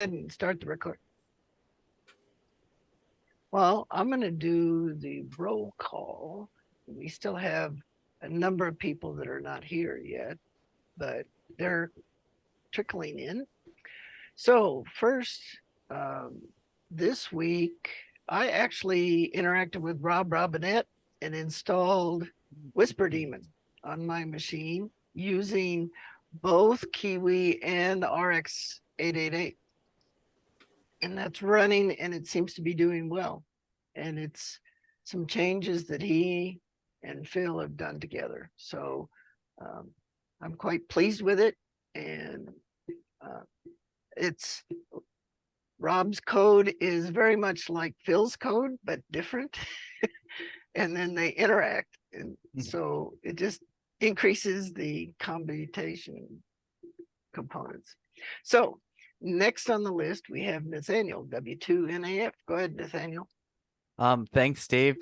And start the record. Well, I'm going to do the roll call. We still have a number of people that are not here yet, but they're trickling in. So first, this week, I actually interacted with Rob Robinette and installed Whisper Demon on my machine using both Kiwi and RX 888. And that's running and it seems to be doing well. And it's some changes that he and Phil have done together. So I'm quite pleased with it. And it's Rob's code is very much like Phil's code, but different. And then they interact. And so it just increases the computation components. So next on the list, we have Nathaniel, W2NAF. Go ahead, Nathaniel. Thanks, Dave.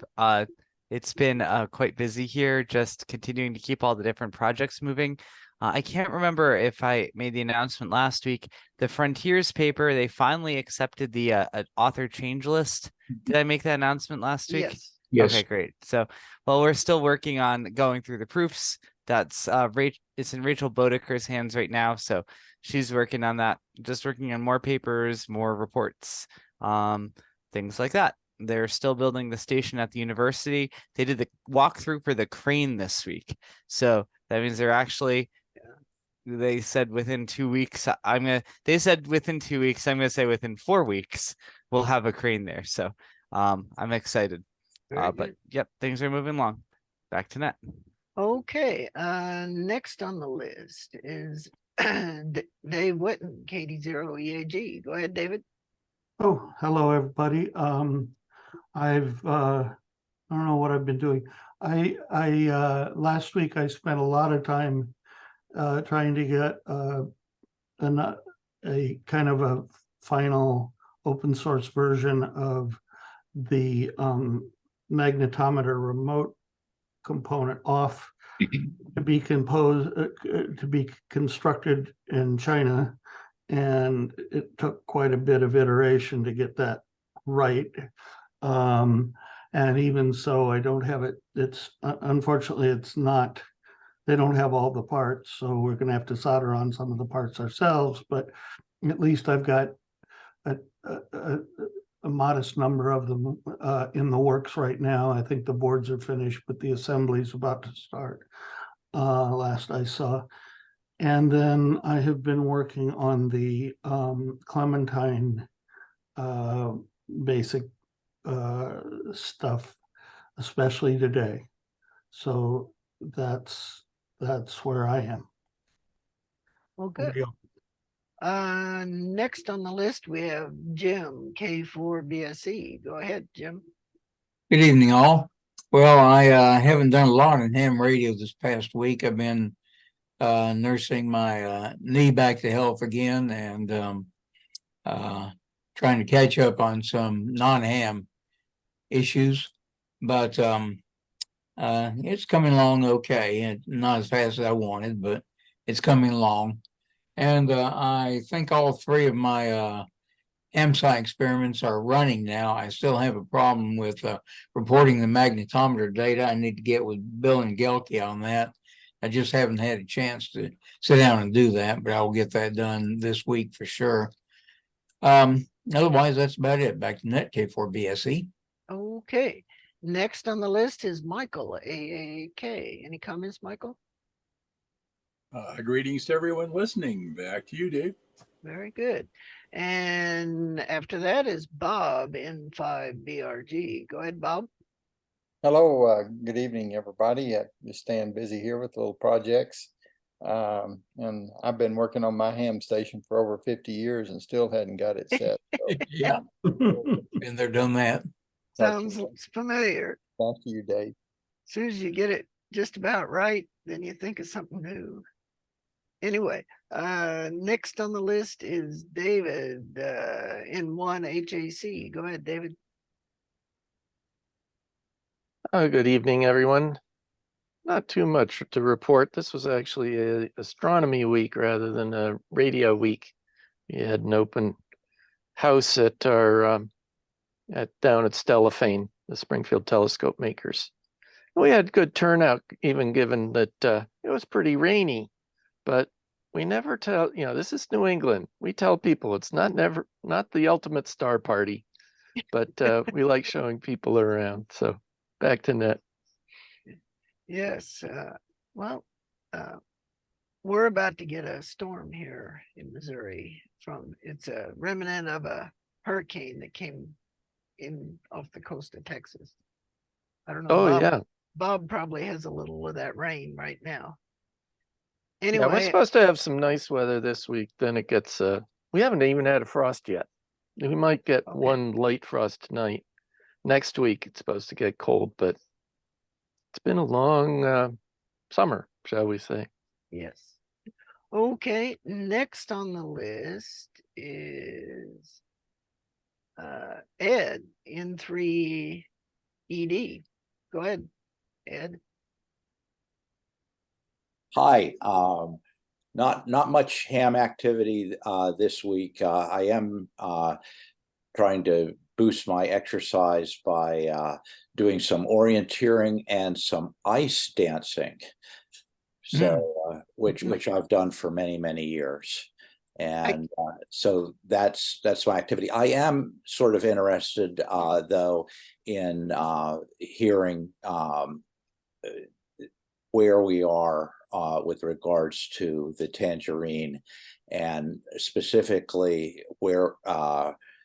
It's been quite busy here, just continuing to keep all the different projects moving. I can't remember if I made the announcement last week. The Frontiers paper, they finally accepted the author change list. Did I make that announcement last week? Yes. Yes. Okay, great. So, well, we're still working on going through the proofs. That's it's in Rachel Bodeker's hands right now, so she's working on that. Just working on more papers, more reports, things like that. They're still building the station at the university. They did the walkthrough for the crane this week, so that means they're actually. They said within 2 weeks. They said within 2 weeks. I'm gonna say within 4 weeks we'll have a crane there. So, I'm excited. But yep, things are moving along. Back to net. Okay. Next on the list is Dave Witten, KD0EAG. Go ahead, David. Oh, hello, everybody. I don't know what I've been doing. Last week I spent a lot of time trying to get a kind of a final open source version of the magnetometer remote component off to be constructed in China, and it took quite a bit of iteration to get that right. And even so, I don't have it. It's unfortunately it's not. They don't have all the parts, so we're going to have to solder on some of the parts ourselves. But at least I've got a modest number of them in the works right now. I think the boards are finished, but the assembly is about to start. Last I saw. And then I have been working on the Clementine basic stuff, especially today. So that's where I am. Well, good. Next on the list, we have Jim, K4BSE. Go ahead, Jim. Good evening, all. Well, I haven't done a lot in ham radio this past week. I've been nursing my knee back to health again and trying to catch up on some non-ham issues. But it's coming along okay. It's not as fast as I wanted, but it's coming along. And I think all three of my MSI experiments are running now. I still have a problem with reporting the magnetometer data. I need to get with Bill and Gelke on that. I just haven't had a chance to sit down and do that, but I'll get that done this week for sure. Otherwise, that's about it. Back to net K4BSE. Okay. Next on the list is Michael, AAK. Any comments, Michael? Greetings to everyone listening. Back to you, Dave. Very good. And after that is Bob, N5BRG. Go ahead, Bob. Hello, good evening, everybody. Just staying busy here with little projects. And I've been working on my ham station for over 50 years and still hadn't got it set. So. Yeah, been there, done that. Sounds familiar. Thank you, Dave. As soon as you get it just about right, then you think of something new. Anyway, next on the list is David, N1HAC. Go ahead, David. Good evening, everyone. Not too much to report. This was actually a astronomy week rather than a radio week. We had an open house at our down at Stellafane, the Springfield telescope makers. We had good turnout, even given that it was pretty rainy, but we never tell, this is New England. We tell people it's not the ultimate star party, but we like showing people around. So back to Net. Yes. Well, we're about to get a storm here in Missouri. It's a remnant of a hurricane that came in off the coast of Texas. I don't know. Oh, Bob, yeah. Bob probably has a little of that rain right now. Yeah, we're Anyway, supposed to have some nice weather this week. Then it gets, we haven't even had a frost yet. We might get Okay. one light frost tonight. Next week, it's supposed to get cold, but it's been a long summer, shall we say. yes. Okay, next on the list is Ed in 3ED. Go ahead, Ed. Hi, not much ham activity this week. I am trying to boost my exercise by doing some orienteering and some ice dancing. So, which I've done for many years, and so that's my activity. I am sort of interested, though, in hearing where we are with regards to the Tangerine, and specifically where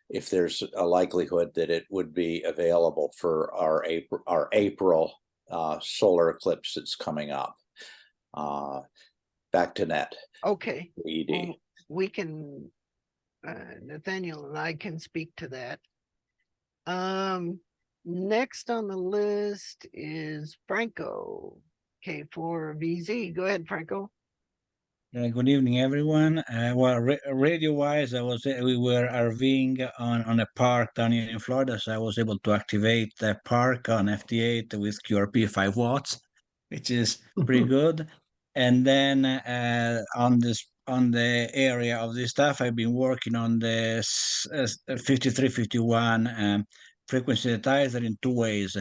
if there's a likelihood that it would be available for our April solar eclipse that's coming up. Back to Net. Okay. ED. Well, we can, Nathaniel and I can speak to that. Next on the list is Franco, K4VZ. Go ahead, Franco. Good evening, everyone. Well, radio-wise, we were RVing on a park down here in Florida, so I was able to activate the park on FT8 with QRP 5 watts, which is pretty good. And then on the area of this stuff, I've been working on the 5351 frequency sensitizer in two ways.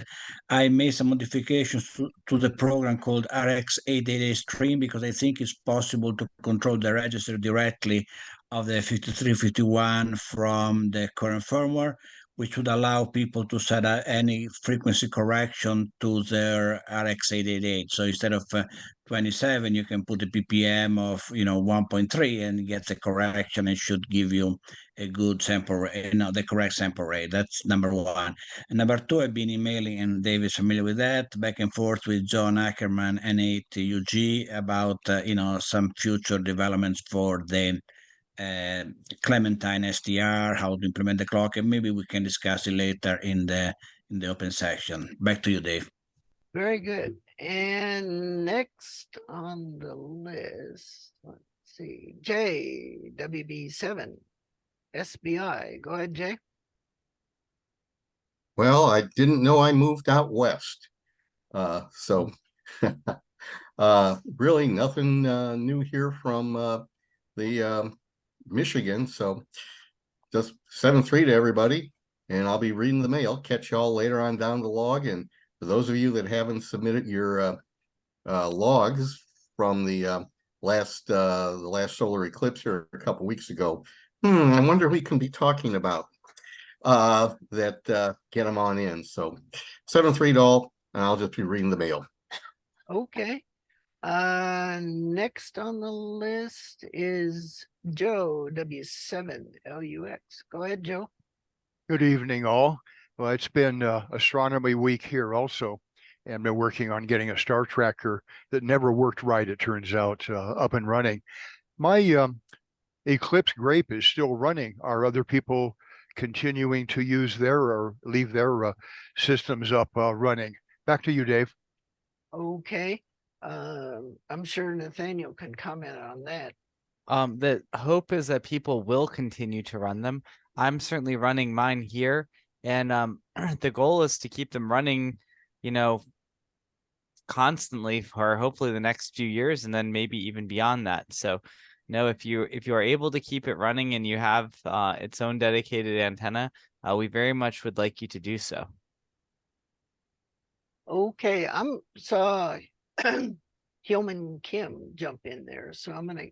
I made some modifications to the program called RX888 stream because I think it's possible to control the register directly of the 5351 from the current firmware, which would allow people to set any frequency correction to their RX888. So instead of 27, you can put a ppm of 1.3 and get the correction. It should give you a good sample rate, the correct sample rate. That's number one. And number two, I've been emailing, and Dave is familiar with that, back and forth with John Ackerman, N8UG, about some future developments for the Clementine SDR, how to implement the clock, and maybe we can discuss it later in the open section. Back to you, Dave. Very good. And next on the list, let's see, Jay, WB7, SBI. Go ahead, Jay. Well, I didn't know I moved out west. So really nothing new here from the Michigan. So just 7-3 to everybody, and I'll be reading the mail. Catch y'all later on down the log. And for those of you that haven't submitted your logs from the last solar eclipse here a couple weeks ago, I wonder who we can be talking about that get them on in. So 7-3 to all, and I'll just be reading the mail. Okay. Next on the list is Joe, W7LUX. Go ahead, Joe. Good evening, all. Well, it's been astronomy week here also, and been working on getting a star tracker that never worked right, it turns out, up and running. My Eclipse Grape is still running. Are other people continuing to use their or leave their systems up running? Back to you, Dave. Okay. I'm sure Nathaniel can comment on that. The hope is that people will continue to run them. I'm certainly running mine here, and the goal is to keep them running, constantly for hopefully the next few years, and then maybe even beyond that. So, if you are able to keep it running and you have its own dedicated antenna, we very much would like you to do so. Okay, I'm saw Hillman Kim jump in there, so I'm gonna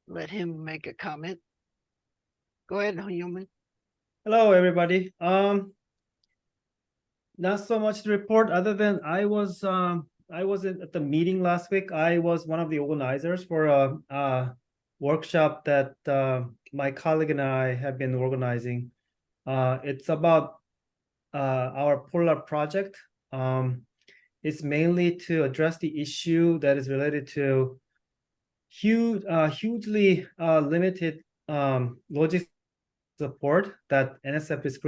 let him make a comment. Go ahead, Hillman. Hello, everybody. Not so much to report other than I was at the meeting last week. I was one of the organizers for a workshop that my colleague and I have been organizing. It's about our polar project. It's mainly to address the issue that is related to hugely limited logistics support that NSF is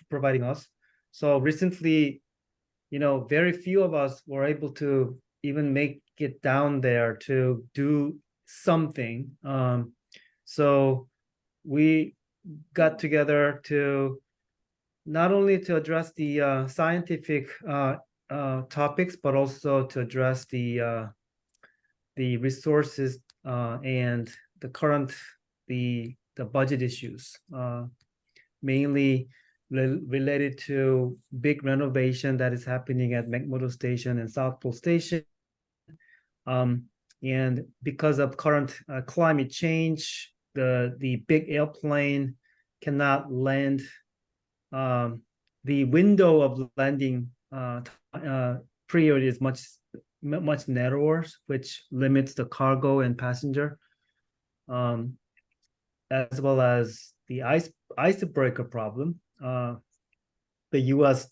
providing us. So recently, very few of us were able to even make it down there to do something. So we got together to not only to address the scientific topics, but also to address the resources and the current the budget issues, mainly related to big renovation that is happening at McMurdo Station and South Pole Station. And because of current climate change, the big airplane cannot land. The window of landing period is much narrower, which limits the cargo and passenger, as well as the icebreaker problem. The U.S.,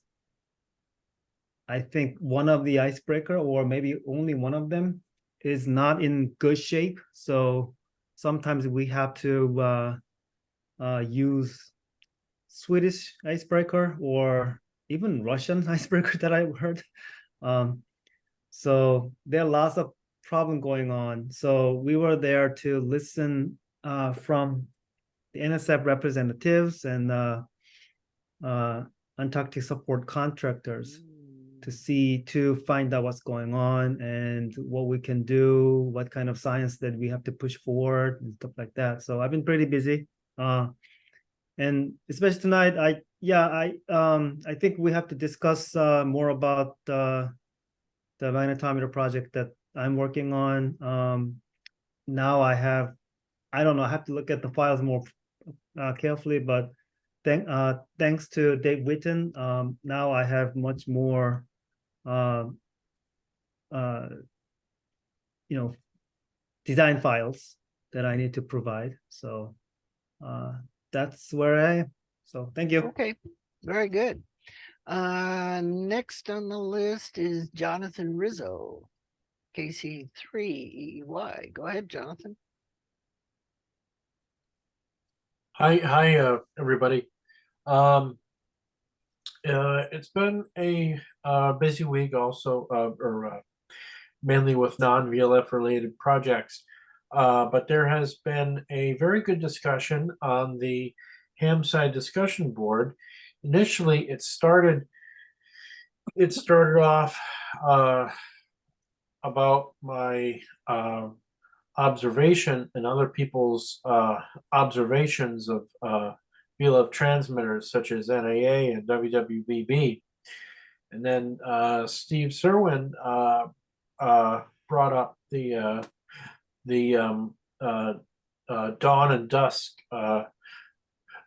I think one of the icebreaker, or maybe only one of them, is not in good shape. So sometimes we have to use Swedish icebreaker or even Russian icebreaker that I heard. So there are lots of problem going on. So we were there to listen from the NSF representatives and Antarctic support contractors to find out what's going on and what we can do, what kind of science that we have to push forward and stuff like that. So I've been pretty busy. And especially tonight, I think we have to discuss more about the magnetometer project that I'm working on. Now I don't know, I have to look at the files more carefully, but thanks to Dave Witten, now I have much more design files that I need to provide. So that's where I am. So thank you. Okay, very good. Next on the list is Jonathan Rizzo, KC3EY. Go ahead, Jonathan. Hi, everybody. It's been a busy week also, mainly with non-VLF related projects. But there has been a very good discussion on the Hamside discussion board. Initially, it started off about my observation and other people's observations of VLF transmitters such as NAA and WWBB. And then Steve Serwin brought up the dawn and dusk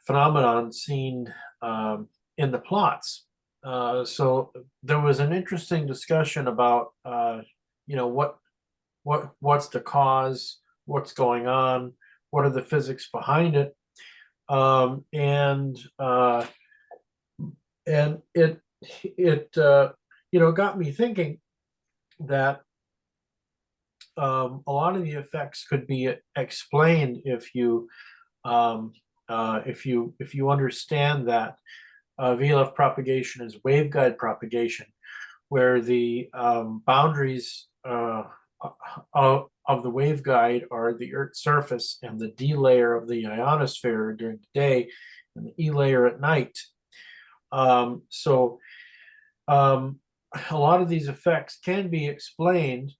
phenomenon seen in the plots. So there was an interesting discussion about what's the cause, what's going on, what are the physics behind it, and it got me thinking that a lot of the effects could be explained if you understand that VLF propagation is waveguide propagation, where the boundaries of the waveguide are the Earth's surface and the D layer of the ionosphere during the day and the E layer at night. So a lot of these effects can be explained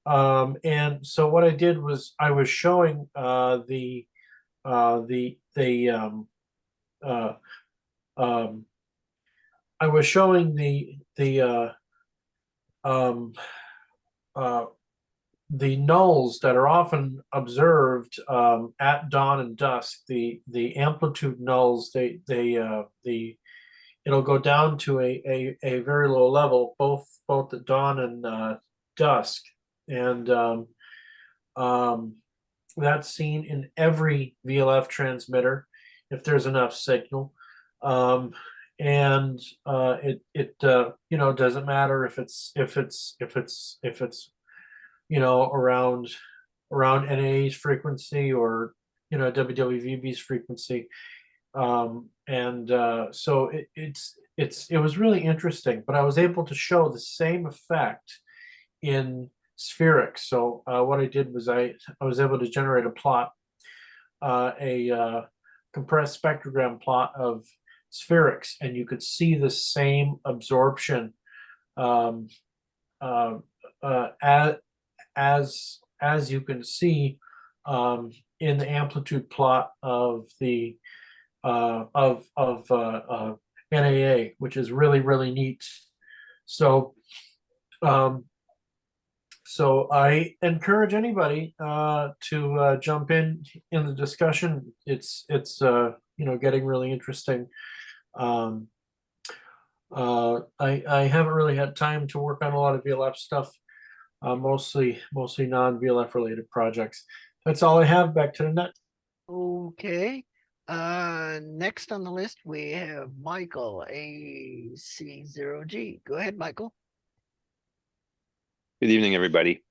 And so what I did was I was showing the I was showing the nulls that are often observed at dawn and dusk. The amplitude nulls, it'll go down to a very low level, both at dawn and dusk, and that's seen in every VLF transmitter if there's enough signal. And it doesn't matter if it's around NA's frequency or WWVB's frequency. So it was really interesting, but I was able to show the same effect in spherics. So what I did was I was able to generate a plot, a compressed spectrogram plot of spherics, and you could see the same absorption as you can see in the amplitude plot of the NAA, which is really neat. So so I encourage anybody to jump in the discussion. It's getting really interesting. I haven't really had time to work on a lot of VLF stuff, mostly non-VLF related projects. That's all I have. Back to the net. Okay. Next on the list, we have Michael, AC0G. Go ahead, Michael. Good evening, everybody.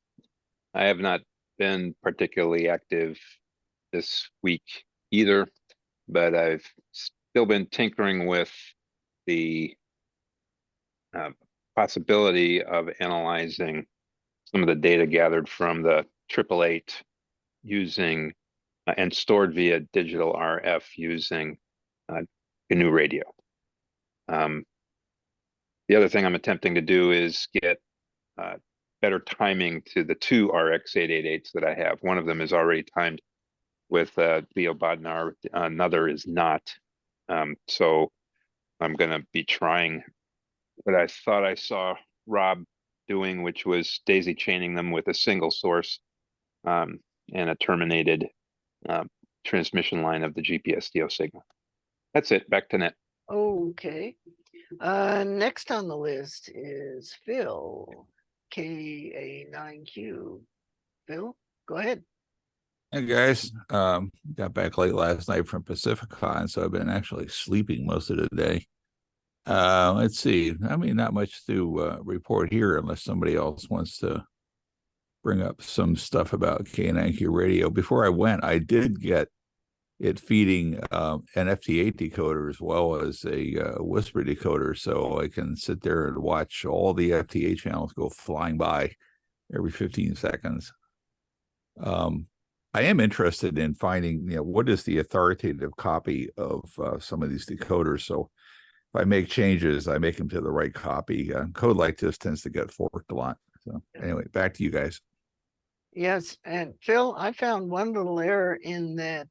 I have not been particularly active this week either, but I've still been tinkering with the possibility of analyzing some of the data gathered from the 888 using and stored via digital RF using GNU radio. The other thing I'm attempting to do is get better timing to the two RX888s that I have. One of them is already timed with Leo Bodnar, another is not. So I'm going to be trying what I thought I saw Rob doing, which was daisy chaining them with a single source and a terminated transmission line of the GPSDO signal. That's it. Back to net. Okay. Next on the list is Phil, KA9Q. Phil, go ahead. Hey guys, got back late last night from Pacificon, so I've been actually sleeping most of the day. Let's see. I mean, not much to report here unless somebody else wants to bring up some stuff about K9Q radio. Before I went, I did get it feeding an FT8 decoder as well as a whisper decoder, so I can sit there and watch all the FT8 channels go flying by every 15 seconds. I am interested in finding, what is the authoritative copy of some of these decoders. So if I make changes, I make them to the right copy. Code like this tends to get forked a lot. So anyway, back to you guys. Yes, and Phil, I found one little error in that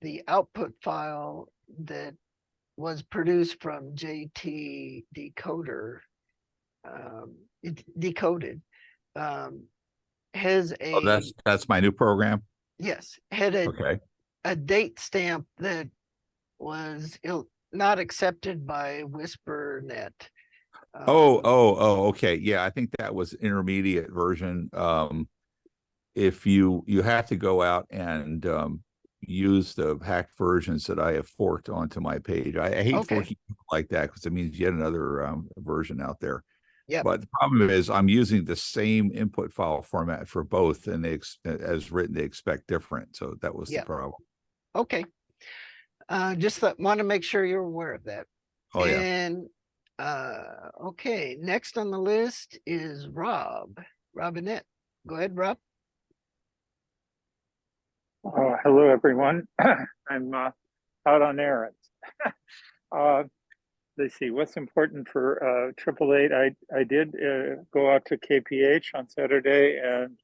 the output file that was produced from JT decoder, it decoded, has a that's my new program. Yes, had a date stamp that was not accepted by WhisperNet. Okay. Yeah, I think that was intermediate version. If you have to go out and use the hacked versions that I have forked onto my page. I hate forking like that because it means yet another version out there. Yeah. But the problem is I'm using the same input file format for both, and they as written they expect different. So that was the problem. Okay. Just want to make sure you're aware of that. Oh yeah. And okay, next on the list is Robinette. Go ahead, Rob. Hello, everyone. I'm out on errands. let's see, what's important for 888. I did go out to KPH on Saturday and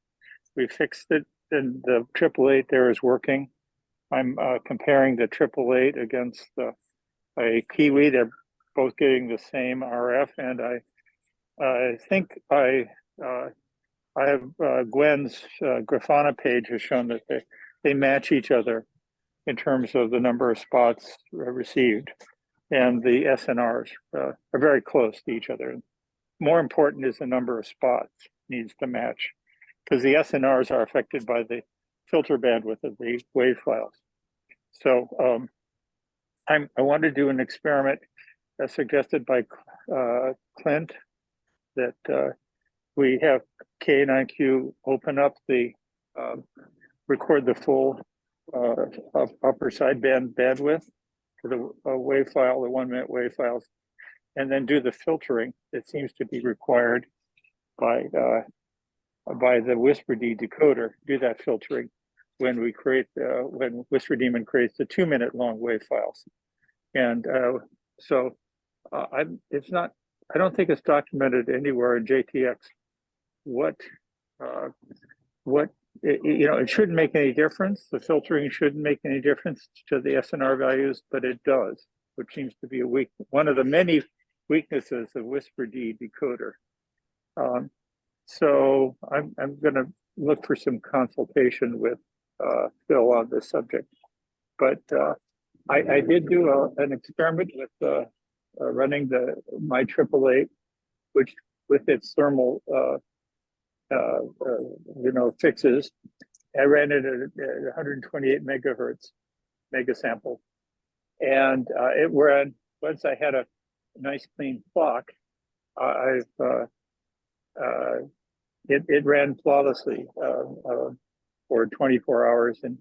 we fixed it, and the 888 there is working. I'm comparing the 888 against a Kiwi. They're both getting the same RF, and I think I have Gwen's Grafana page has shown that they match each other in terms of the number of spots received, and the SNRs are very close to each other. More important is the number of spots needs to match, because the SNRs are affected by the filter bandwidth of the wave files. So I want to do an experiment suggested by Clint, that we have K9Q open up the record the full upper sideband bandwidth for the wave file, the 1 minute wave files, and then do the filtering that seems to be required by the WhisperD decoder. Do that filtering when we create when Whisper Daemon creates the 2 minute long wave files. And so it's not, I don't think it's documented anywhere in JTX what it shouldn't make any difference. The filtering shouldn't make any difference to the SNR values, but it does, which seems to be one of the many weaknesses of WhisperD decoder. So I'm going to look for some consultation with Phil on this subject. But I did do an experiment with running my 888, which with its thermal fixes. I ran it at 128 megahertz mega sample, and it ran, once I had a nice clean clock, it ran flawlessly for 24 hours, and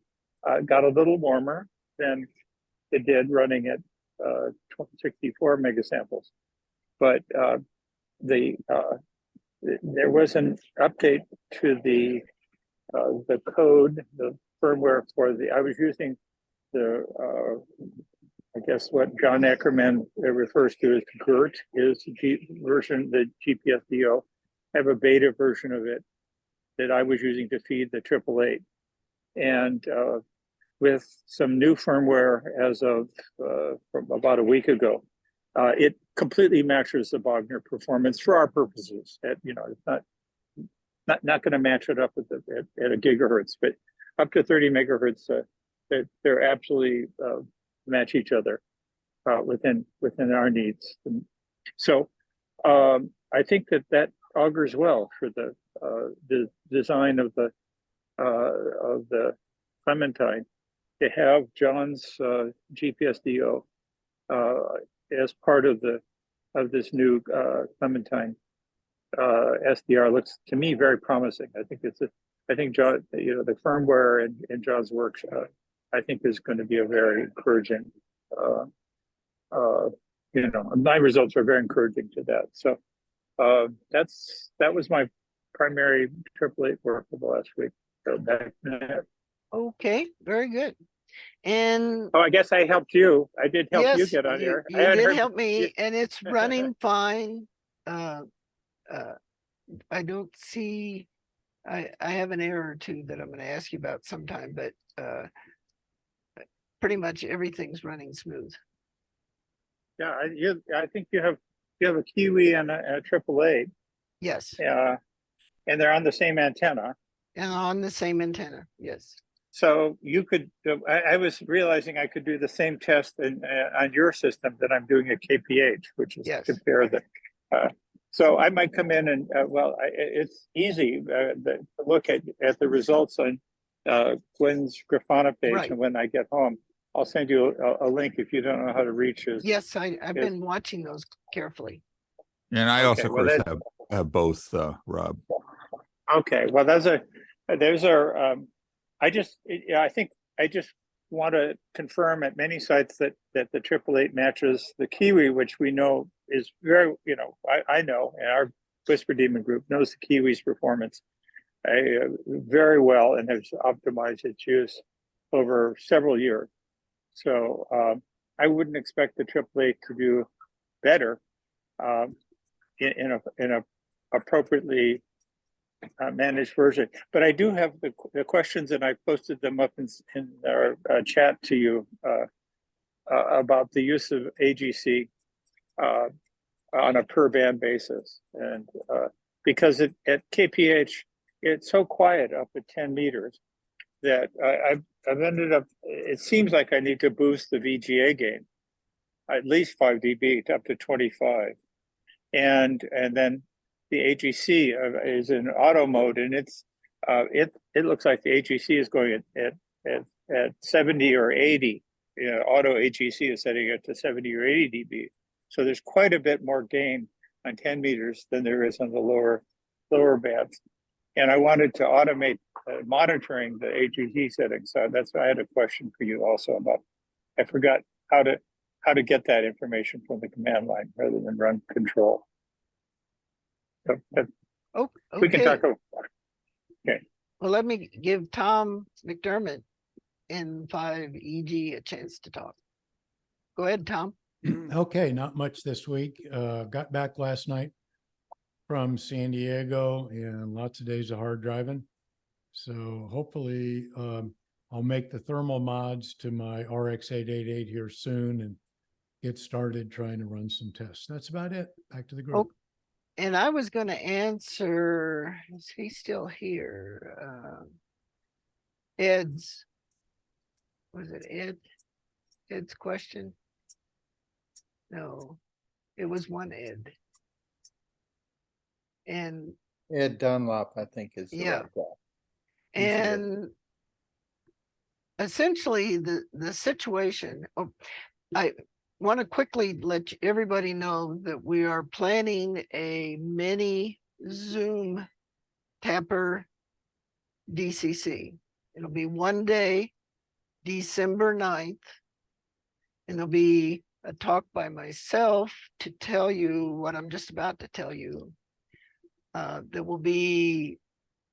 got a little warmer than it did running at 64 megasamples. But there was an update to the code, the firmware for the, I was using the, I guess what John Ackerman refers to as GERT, is version, the GPSDO. I have a beta version of it that I was using to feed the 888. And with some new firmware as of from about a week ago, it completely matches the Wagner performance for our purposes. It's not going to match it up at a gigahertz, but up to 30 megahertz, they're absolutely match each other within our needs. And so I think that augurs well for the design of the Clementine, to have John's GPSDO as part of this new Clementine SDR. Looks to me very promising. I think John, the firmware and John's work, I think is going to be a very encouraging. My results are very encouraging to that. So that was my primary 888 work for the last week. So Okay, very good. And I guess I helped you. I did help you yes, get on here. You did help me, and it's running fine. I don't see. I have an error or two that I'm going to ask you about sometime, but pretty much everything's running smooth. Yeah, I think you have a Kiwi and a 888. Yes. And they're on the same antenna. And on the same antenna, yes. So you could, I was realizing I could do the same test on your system that I'm doing at KPH, which is to compare the, so I might come in and, it's easy to look at the results on Gwen's Grafana page. Right. And when I get home, I'll send you a link if you don't know how to reach his. Yes, I've been watching those carefully. And I also, of course, have both, Rob. Okay, well, those are. I think I just want to confirm at many sites that the 888 matches the Kiwi, which we know is very, I know, and our Whisper Daemon group knows the Kiwi's performance very well and has optimized its use over several years. So I wouldn't expect the 888 to do better in a appropriately managed version. But I do have the questions, and I posted them up in our chat to you about the use of AGC on a per band basis. And because at KPH, it's so quiet up at 10 meters that I've ended up, it seems like I need to boost the VGA gain at least 5 dB up to 25. And then the AGC is in auto mode, and it looks like the AGC is going at 70 or 80. You know, auto AGC is setting it to 70 or 80 dB. So there's quite a bit more gain on 10 meters than there is on the lower bands. And I wanted to automate monitoring the AGC settings. So that's why I had a question for you also about. I forgot how to get that information from the command line rather than run control. So Oh, okay. We can talk about. Okay. Well, let me give Tom McDermott in 5EG a chance to talk. Go ahead, Tom. Okay, not much this week. Got back last night from San Diego and lots of days of hard driving. So hopefully I'll make the thermal mods to my RX-888 here soon and get started trying to run some tests. That's about it. Back to the group. Oh, and I was going to answer, is he still here? Was it Ed's question? No, it was one Ed. And Ed Dunlop, I think, is the right guy. And essentially the situation, I want to quickly let everybody know that we are planning a mini Zoom Tapper DCC. It'll be one day, December 9th, and there'll be a talk by myself to tell you what I'm just about to tell you. There will be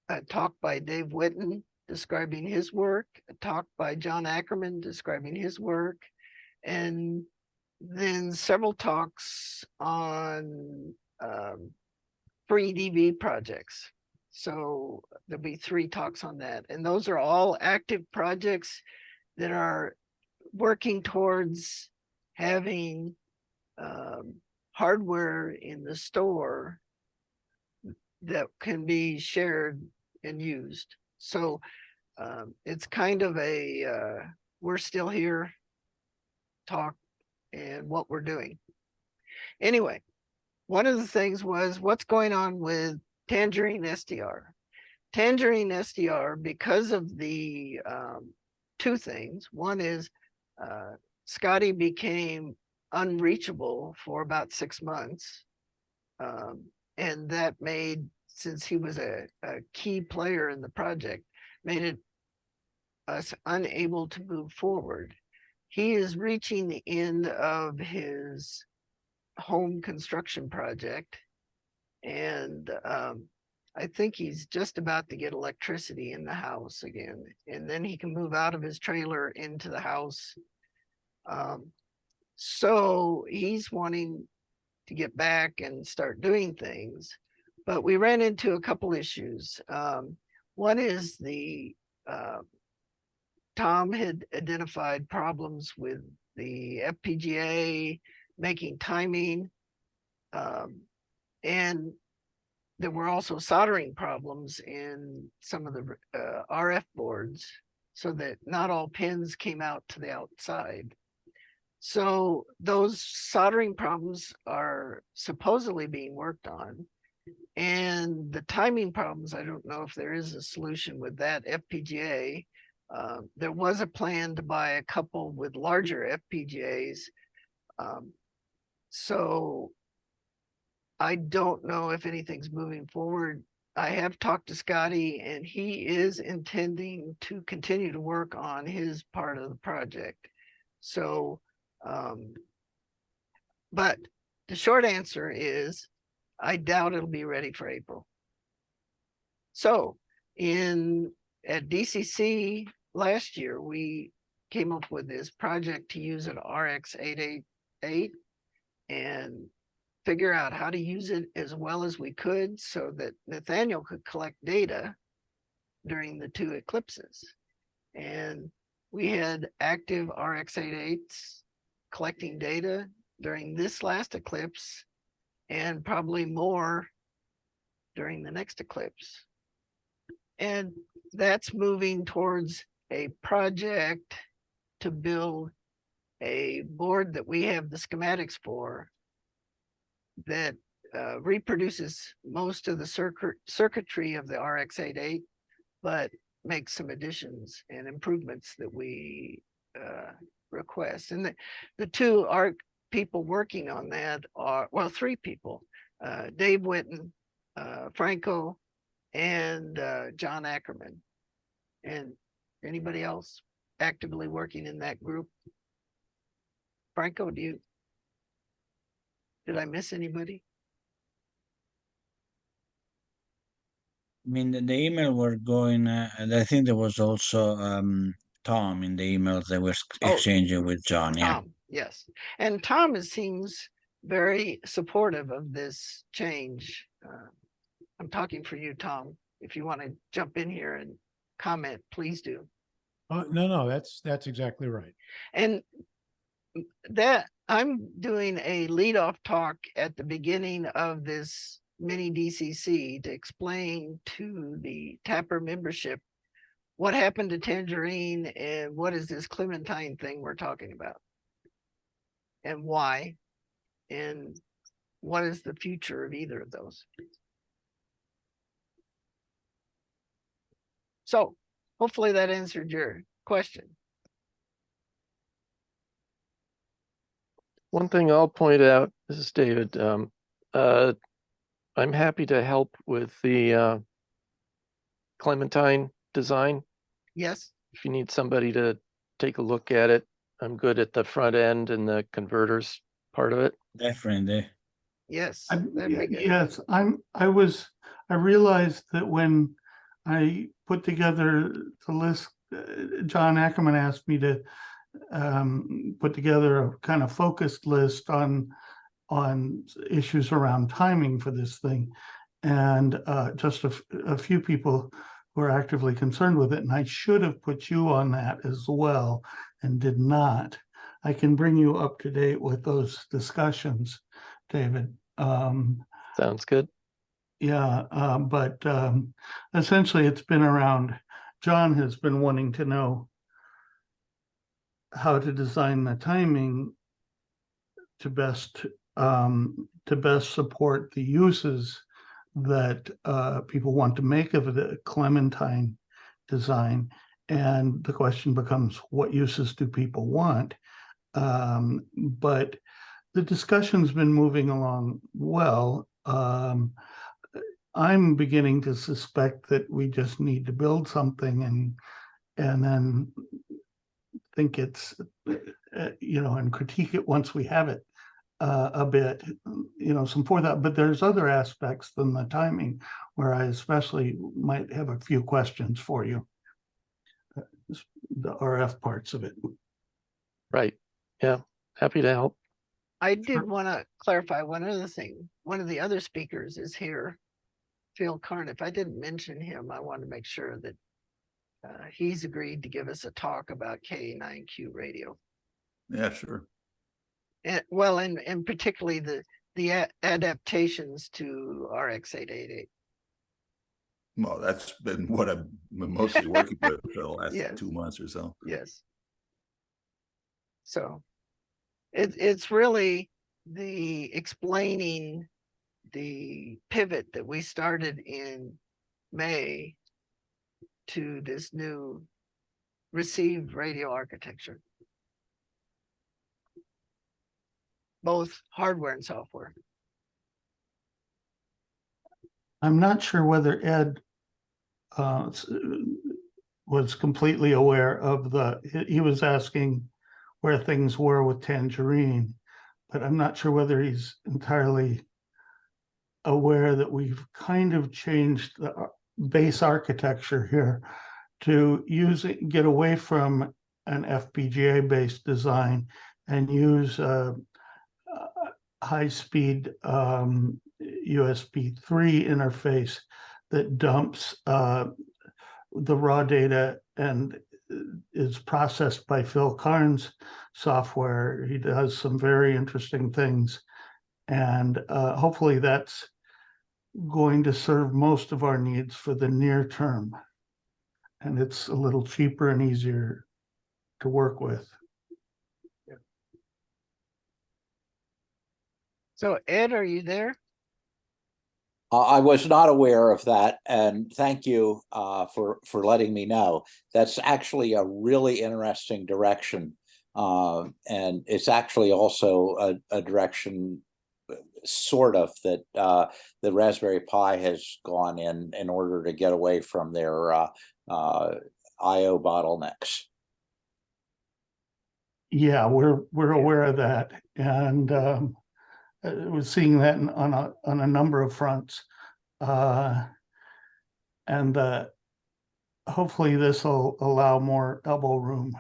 a talk by Dave Whitten describing his work, a talk by John Ackerman describing his work, and then several talks on free DV projects. So there'll be 3 talks on that. And those are all active projects that are working towards having hardware in the store that can be shared and used. So it's kind of a we're still here talk and what we're doing. Anyway, one of the things was what's going on with TangerineSDR. TangerineSDR, because of the 2 things. One is Scotty became unreachable for about 6 months. And that made, since he was a key player in the project, made it us unable to move forward. He is reaching the end of his home construction project. And I think he's just about to get electricity in the house again. And then he can move out of his trailer into the house. So he's wanting to get back and start doing things. But we ran into a couple issues. One is Tom had identified problems with the FPGA making timing. And there were also soldering problems in some of the RF boards so that not all pins came out to the outside. So those soldering problems are supposedly being worked on. And the timing problems, I don't know if there is a solution with that FPGA. There was a plan to buy a couple with larger FPGAs. So I don't know if anything's moving forward. I have talked to Scotty and he is intending to continue to work on his part of the project. So, but the short answer is I doubt it'll be ready for April. So at DCC last year, we came up with this project to use an RX-888. and figure out how to use it as well as we could so that Nathaniel could collect data during the 2 eclipses. And we had active RX-88s collecting data during this last eclipse and probably more during the next eclipse. And that's moving towards a project to build a board that we have the schematics for that reproduces most of the circuitry of the RX-88, but makes some additions and improvements that we request. And the 2 ARC people working on that are, well, 3 people, Dave Witten, Franco, and John Ackerman. And anybody else actively working in that group? Franco, did I miss anybody? I mean, the email were going, and I think there was also Tom in the emails that were exchanging with John. Yeah. Tom, yes. And Tom seems very supportive of this change. I'm talking for you, Tom. If you want to jump in here and comment, please do. No, that's exactly right. And that I'm doing a leadoff talk at the beginning of this mini DCC to explain to the Tapper membership what happened to Tangerine and what is this Clementine thing we're talking about and why and what is the future of either of those. So hopefully that answered your question. One thing I'll point out, this is David, I'm happy to help with the Clementine design. Yes. If you need somebody to take a look at it, I'm good at the front end and the converters part of it. Definitely. Yes. Yes, I realized that when I put together the list, John Ackerman asked me to put together a kind of focused list on issues around timing for this thing. And just a few people were actively concerned with it. And I should have put you on that as well and did not. I can bring you up to date with those discussions, David. Sounds good. Yeah, but essentially it's been around. John has been wanting to know how to design the timing to best support the uses that people want to make of the Clementine design. And the question becomes, what uses do people want? But the discussion's been moving along well. I'm beginning to suspect that we just need to build something and then think it's, and critique it once we have it a bit, some for that. But there's other aspects than the timing where I especially might have a few questions for you. The RF parts of it. Right. Yeah. Happy to help. I did want to clarify one other thing. One of the other speakers is here, Phil Carniff. I didn't mention him. I want to make sure that he's agreed to give us a talk about K9Q radio. Yeah, sure. And, well, and particularly the adaptations to RX-888. Well, that's been what I've been mostly working with for the last Yes. 2 months or so. Yes. So it's really the explaining the pivot that we started in May to this new received radio architecture, both hardware and software. I'm not sure whether Ed was completely aware of he was asking where things were with Tangerine, but I'm not sure whether he's entirely aware that we've kind of changed the base architecture here to get away from an FPGA based design and use high-speed USB 3 interface that dumps the raw data and is processed by Phil Karn's software. He does some very interesting things, and hopefully that's going to serve most of our needs for the near term. And it's a little cheaper and easier to work with. So Ed, are you there? I was not aware of that, and thank you for letting me know. That's actually a really interesting direction, and it's actually also a direction, sort of, that the Raspberry Pi has gone in order to get away from their I/O bottlenecks. Yeah, we're aware of that, and we're seeing that on a number of fronts, and hopefully this will allow more elbow room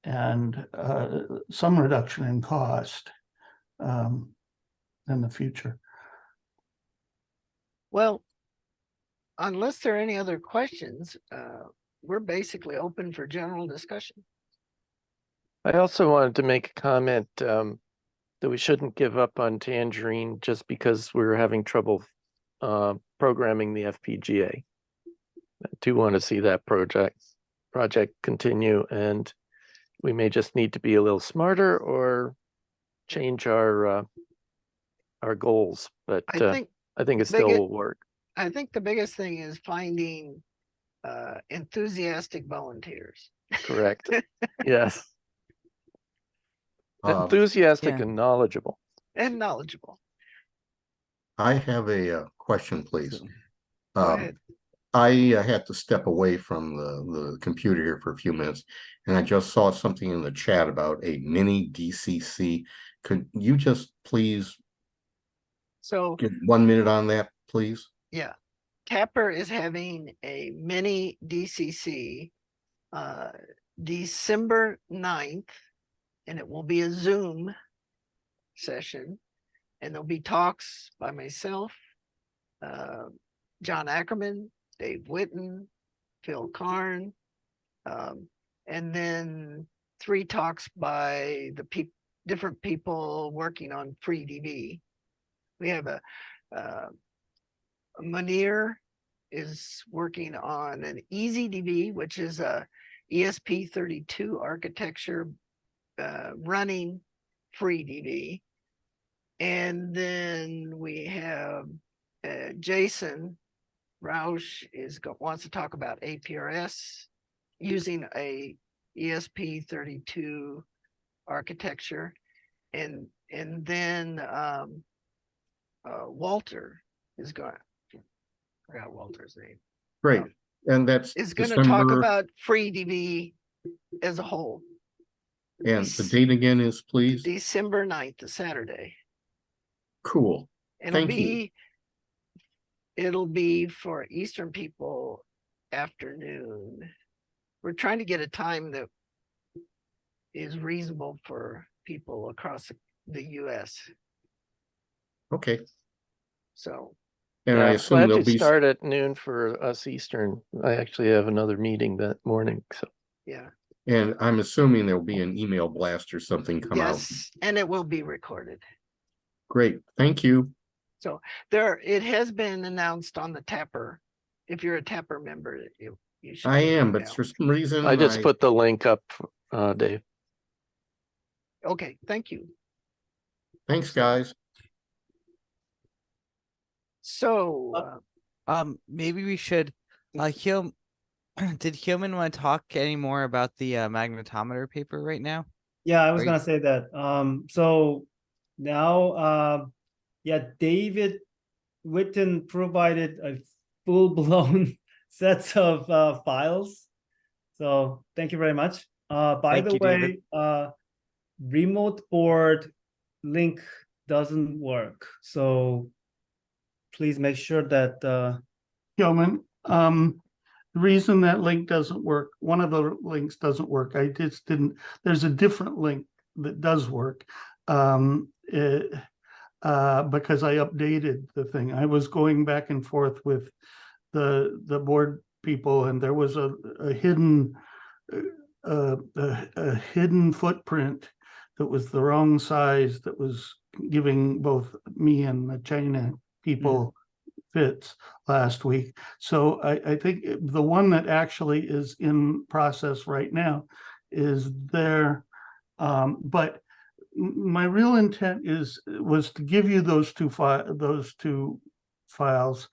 and some reduction in cost in the future. Well, unless there are any other questions, we're basically open for general discussion. I also wanted to make a comment that we shouldn't give up on Tangerine just because we're having trouble programming the FPGA. I do want to see that project continue, and we may just need to be a little smarter or change our goals. But I think it still will work. I think the biggest thing is finding enthusiastic volunteers. Correct. Yes. Enthusiastic and knowledgeable. And knowledgeable. I have a question, please. Go ahead. I had to step away from the computer here for a few minutes, and I just saw something in the chat about a mini DCC. Could you just please give 1 minute on that, please? Yeah. Tapper is having a mini DCC December 9th, and it will be a Zoom session, and there'll be talks by myself, John Ackerman, Dave Witten, Phil Karn, and then 3 talks by the different people working on FreeDB. We have a Munir is working on an EasyDB, which is a ESP32 architecture running FreeDB. And then we have Jason Rausch wants to talk about APRS using a ESP32 architecture, and then Walter is going. I forgot Walter's name. Great, and that's is going to talk about FreeDB as a whole. And the date again is, please? December 9th, a Saturday. Cool. Thank you. It'll be for Eastern people afternoon. We're trying to get a time that is reasonable for people across the US. Okay. So. And I assume glad there'll you be start at noon for us Eastern. I actually have another meeting that morning. So. Yeah. And I'm assuming there'll be an email blast or something come out. Yes, and it will be recorded. Great, thank you. So it has been announced on the Tapper. If you're a Tapper member, you should. I am, but for some reason I just put the link up, Dave. Okay, thank you. Thanks, guys. So maybe we should did Hillman want to talk any more about the magnetometer paper right now? Yeah, I was gonna say that. So now yeah, David Witten provided a full-blown set of files. So thank you very much. By the way, remote board link doesn't work. So please make sure that Yeoman, the reason that link doesn't work, one of the links doesn't work. I just didn't, there's a different link that does work. because I updated the thing. I was going back and forth with the board people, and there was a hidden a hidden footprint that was the wrong size, that was giving both me and the China people fits last week. So I think the one that actually is in process right now is there. But my real intent was to give you those two files,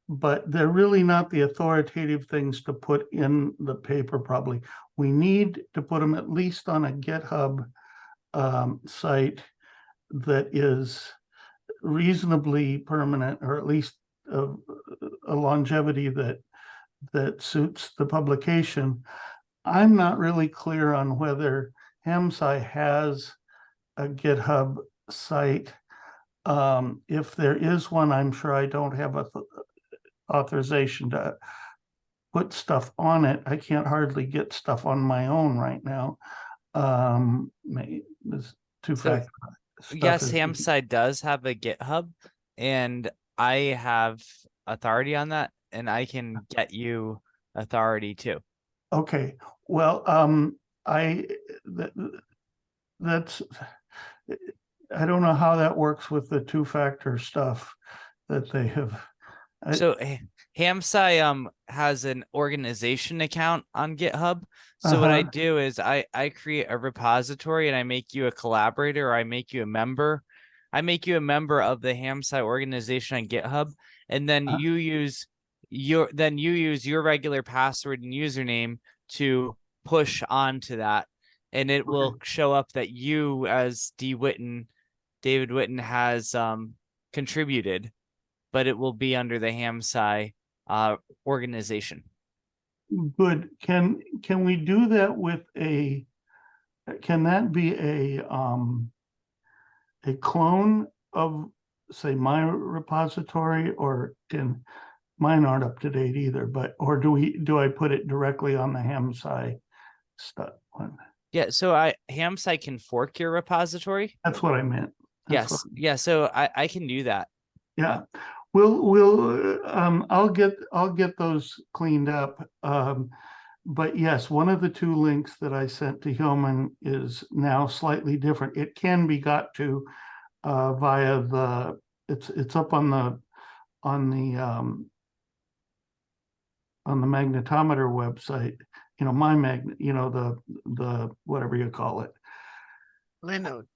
but they're really not the authoritative things to put in the paper. Probably we need to put them at least on a GitHub site that is reasonably permanent, or at least a longevity that suits the publication. I'm not really clear on whether HamSci has a GitHub site. If there is one, I'm sure I don't have authorization to put stuff on it. I can't hardly get stuff on my own right now. This two-factor stuff. Yes, HamSci does have a GitHub, and I have authority on that, and I can get you authority too. Okay, well, that's, I don't know how that works with the two-factor stuff that they have. So HamSci has an organization account on GitHub. So what I do is I create a repository, and I make you a collaborator, or I make you a member. I make you a member of the HamSci organization on GitHub, and then you use your regular password and username to push onto that, and it will show up that you, as David Witten has contributed, but it will be under the HamSci organization. Good. Can we do that with can that be a clone of, say, my repository, or mine aren't up to date either, or do I put it directly on the HamSci stuff one? Yeah, so HamSci can fork your repository. That's what I meant. Yeah, so I can do that. Yeah, I'll get those cleaned up. But yes, one of the two links that I sent to Hillman is now slightly different. It can be got to via it's up on the magnetometer website. My magnet, the whatever you call it. Linode.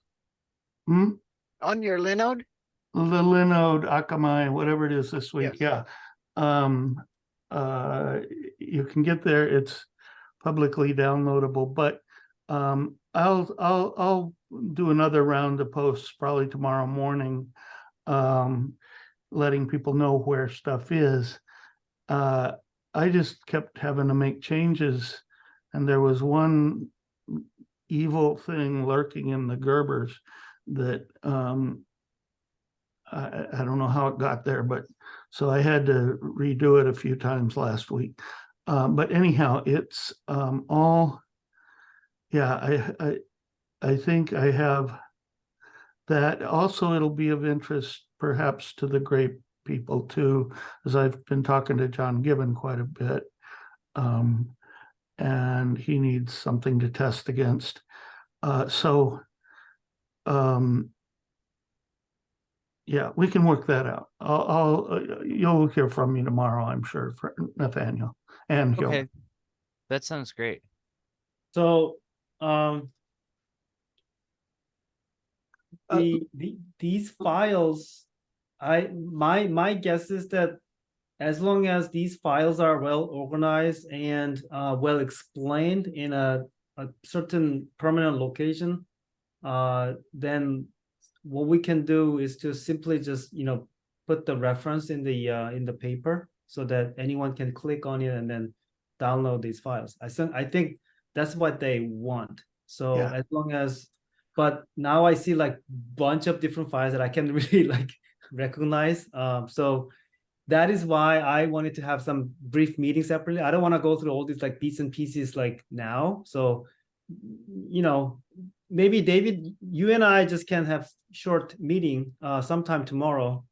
On your Linode? The Linode, Akamai, whatever it is this week. Yes. Yeah. You can get there. It's publicly downloadable, but I'll do another round of posts probably tomorrow morning, letting people know where stuff is. I just kept having to make changes, and there was one evil thing lurking in the Gerbers that I don't know how it got there, but so I had to redo it a few times last week. But anyhow, it's all, yeah, I think I have that. Also, it'll be of interest perhaps to the grape people too, as I've been talking to John Gibbon quite a bit. And he needs something to test against. Yeah, we can work that out. You'll hear from me tomorrow, I'm sure, for Nathaniel and Gil. Okay, that sounds great. So, these files, my guess is that as long as these files are well organized and well explained in a certain permanent location, then what we can do is to simply just put the reference in the paper so that anyone can click on it and then download these files. I think that's what they want. So Yeah. as long as, but now I see like bunch of different files that I can really like recognize. So that is why I wanted to have some brief meetings separately. I don't want to go through all these like bits and pieces like now. So, maybe David, you and I just can have short meeting sometime tomorrow,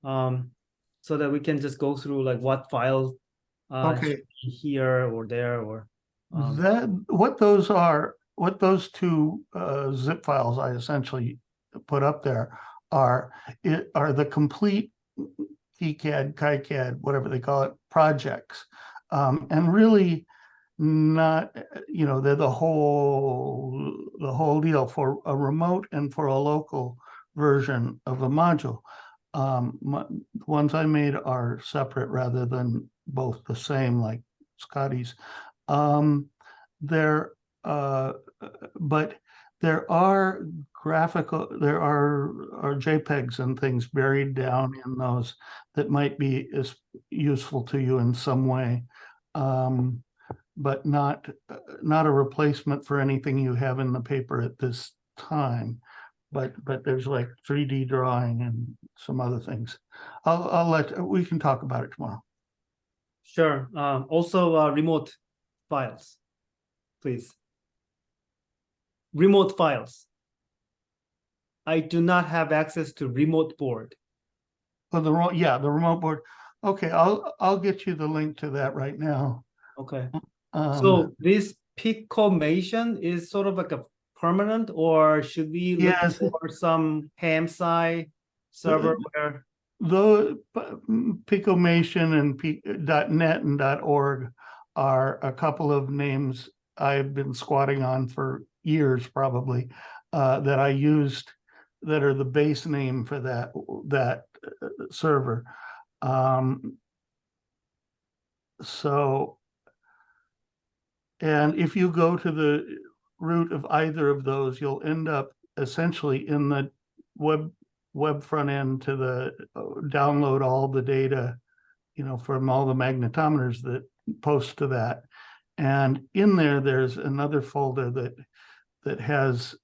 so that we can just go through like what file Okay. should be here or there, or That, what those are, what those two zip files I essentially put up there are the complete KiCad, KiCad, whatever they call it, projects. And really not, you know, they're the whole deal for a remote and for a local version of a module. The ones I made are separate rather than both the same, like Scotty's. There, but there are there are JPEGs and things buried down in those that might be as useful to you in some way, but not a replacement for anything you have in the paper at this time. But there's like 3D drawing and some other things. We can talk about it tomorrow. sure. Also, remote files, please. Remote files. I do not have access to remote board. Oh, the remote board. Okay, I'll get you the link to that right now. Okay. So this Picomation is sort of like a permanent, or should we look Yes. for some ham side server where? Though Picomation and .net and .org are a couple of names I've been squatting on for years, probably, that I used, that are the base name for that server. So, and if you go to the root of either of those, you'll end up essentially in the web front end to the download all the data, you know, from all the magnetometers that post to that. And in there, there's another folder that has,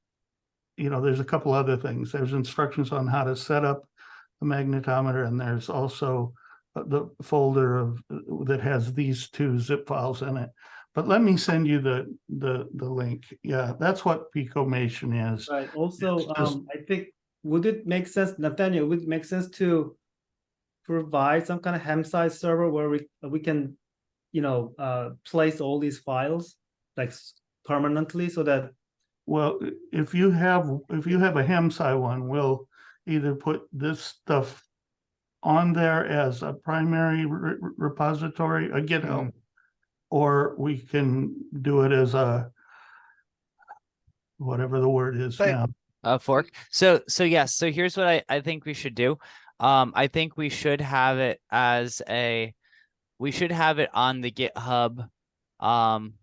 you know, there's a couple other things. There's instructions on how to set up the magnetometer, and there's also the folder that has these two zip files in it. But let me send you the link. Yeah, that's what Picomation is. Right. Also, I think, would it make sense, Nathaniel, would it make sense to provide some kind of ham side server where we can, you know, place all these files like permanently, so that? Well, if you have a HamSci one, we'll either put this stuff on there as a primary repository, a GitHub, or we can do it as a, whatever the word is now. A fork. So yes. So here's what I think we should do. I think we should have it as we should have it on the GitHub, on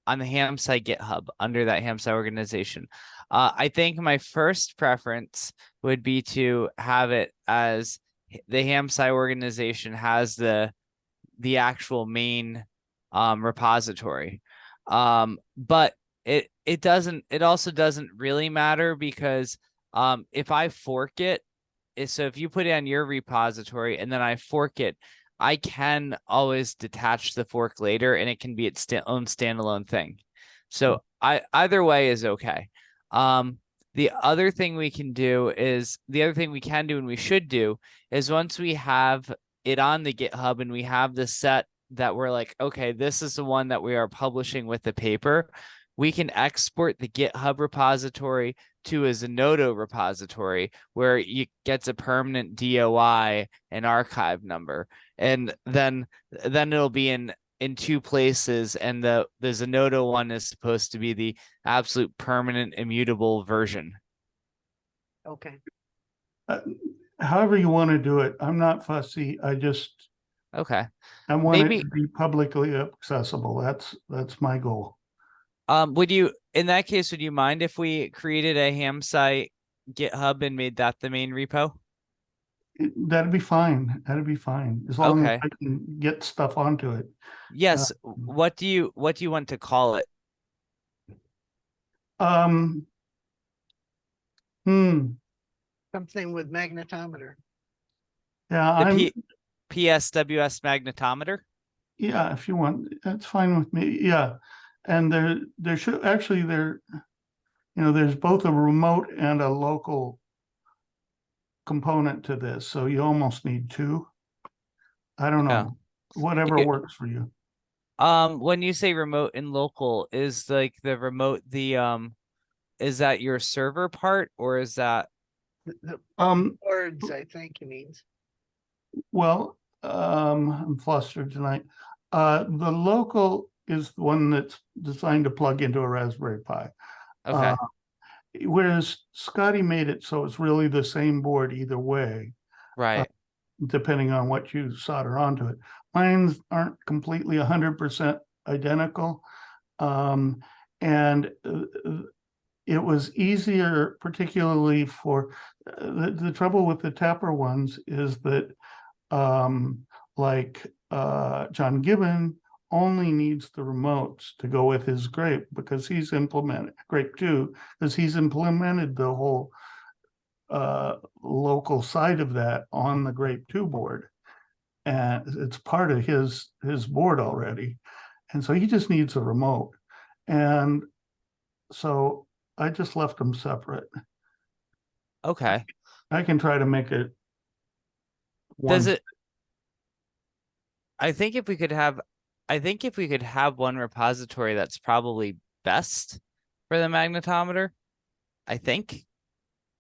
the HamSci GitHub under that HamSci organization. I think my first preference would be to have it as the HamSci organization has the actual main repository. But it also doesn't really matter, because if I fork it, so if you put it on your repository and then I fork it, I can always detach the fork later, and it can be its own standalone thing. So either way is okay. The other thing we can do and we should do is, once we have it on the GitHub and we have the set that we're like, okay, this is the one that we are publishing with the paper, we can export the GitHub repository to a Zenodo repository where it gets a permanent DOI and archive number. And then it'll be in two places, and the Zenodo one is supposed to be the absolute permanent immutable version. Okay. However you want to do it, I'm not fussy. I just I want it to be publicly accessible. That's my goal. Would you, in that case, would you mind if we created a HamSci GitHub and made that the main repo? That'd be fine. That'd be fine, as long as I can get stuff onto it. Yes. What do you want to call it? Something with magnetometer. Yeah, the PSWS magnetometer. Yeah, if you want, that's fine with me. Yeah, and there should actually there's both a remote and a local component to this, so you almost need two. I don't Yeah. know, whatever works for you. When you say remote and local, is like the remote is that your server part or is that The boards, I think he means. Well, I'm flustered tonight. The local is the one that's designed to plug into a Raspberry Pi. okay? Whereas Scotty made it so it's really the same board either way, Right. depending on what you solder onto it. Mine aren't completely 100% identical. And it was easier, particularly for the trouble with the Tapper ones is that like John Gibbon only needs the remotes to go with his grape because he's implemented grape 2 because he's implemented the whole local side of that on the grape 2 board, and it's part of his board already, and so he just needs a remote, and so I just left them separate. Okay. I can try to make it Does it? I think if we could have one repository, that's probably best for the magnetometer. I think,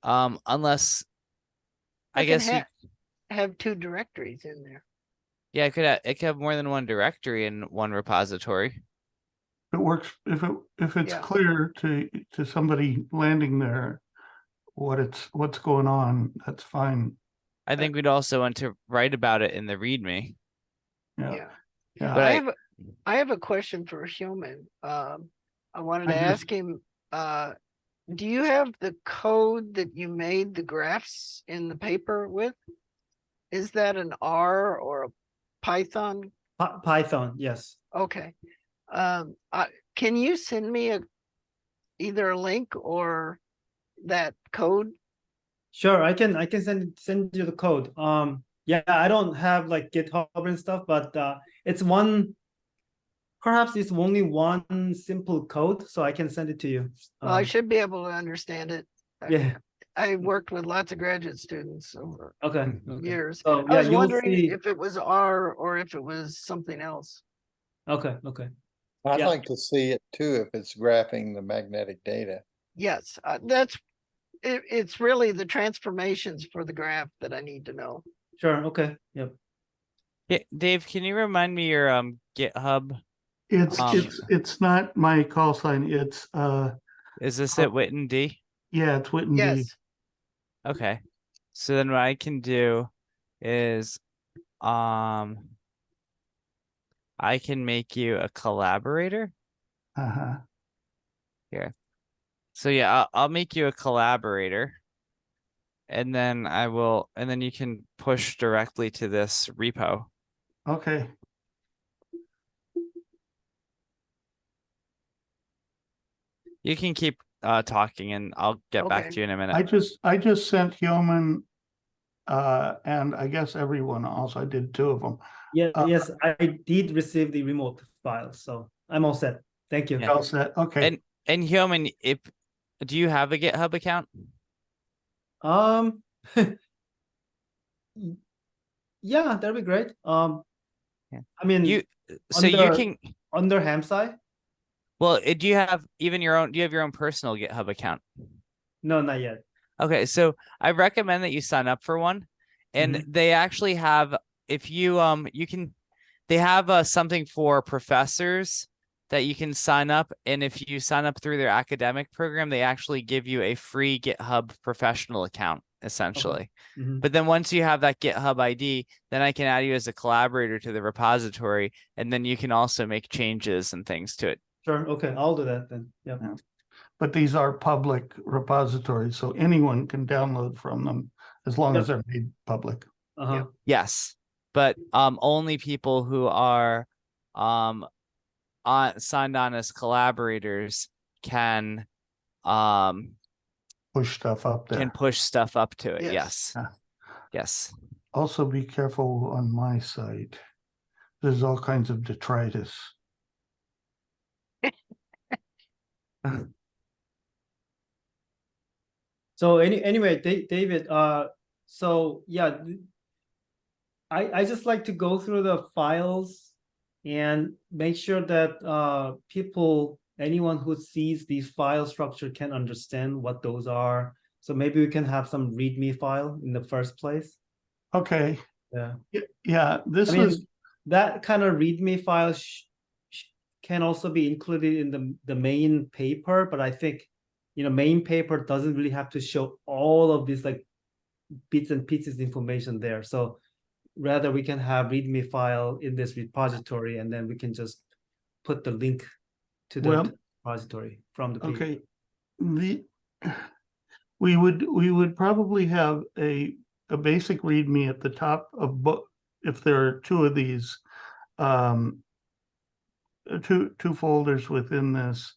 unless I guess you have two directories in there. Yeah, it could have more than one directory in one repository. It works if it's clear to somebody landing there what's going on, that's fine. I think we'd also want to write about it in the README. Yeah. But I have a question for Human. I wanted to ask him, do you have the code that you made the graphs in the paper with? Is that an R or a Python? Python, yes. Okay. Can you send me either a link or that code? Sure, I can send you the code. Yeah, I don't have like GitHub and stuff, but perhaps it's only one simple code, so I can send it to you. Well, I should be able to understand it. Yeah. I worked with lots of graduate students over years. So, I yeah, was you'll wondering see- if it was R or if it was something else. Okay. I'd Yeah. like to see it too if it's graphing the magnetic data. Yes, it's really the transformations for the graph that I need to know. Sure. Okay. Yep. Yeah, Dave, can you remind me your GitHub? It's not my call sign. It's Is this at Witten D? Yeah, it's Witten D. Yes. Okay. So then what I can do is I can make you a collaborator. Here. So yeah, I'll make you a collaborator. And then you can push directly to this repo. Okay. You can keep talking and I'll get back to you in a minute. I just sent Human and I guess everyone else. I did 2 of them. Yeah, yes, I did receive the remote file, so I'm all set. Thank you. Yeah. All set. Okay. And Human, do you have a GitHub account? Yeah, that'd be great. I mean, you can under Hamsci? Well, do you have your own personal GitHub account? No, not yet. Okay, so I recommend that you sign up for one, and they actually have, if you they have something for professors that you can sign up, and if you sign up through their academic program, they actually give you a free GitHub professional account, essentially. But then once you have that GitHub ID, then I can add you as a collaborator to the repository, and then you can also make changes and things to it. Sure. Okay, I'll do that then. Yeah. But these are public repositories, so anyone can download from them as long as they're made public. Yes, but only people who are signed on as collaborators can push stuff up there. Can push stuff up to it. Yes. Yes. Also be careful on my site. There's all kinds of detritus. So anyway, David, so yeah, I just like to go through the files and make sure that people, anyone who sees these file structure can understand what those are. So maybe we can have some README file in the first place. Okay. Yeah. Yeah, this I mean, was that kind of README file can also be included in the main paper, but I think, main paper doesn't really have to show all of these like bits and pieces information there. So rather we can have README file in this repository, and then we can just put the link to the repository from the paper. okay. We would probably have a basic README at the top of if there are two of these, two folders within this.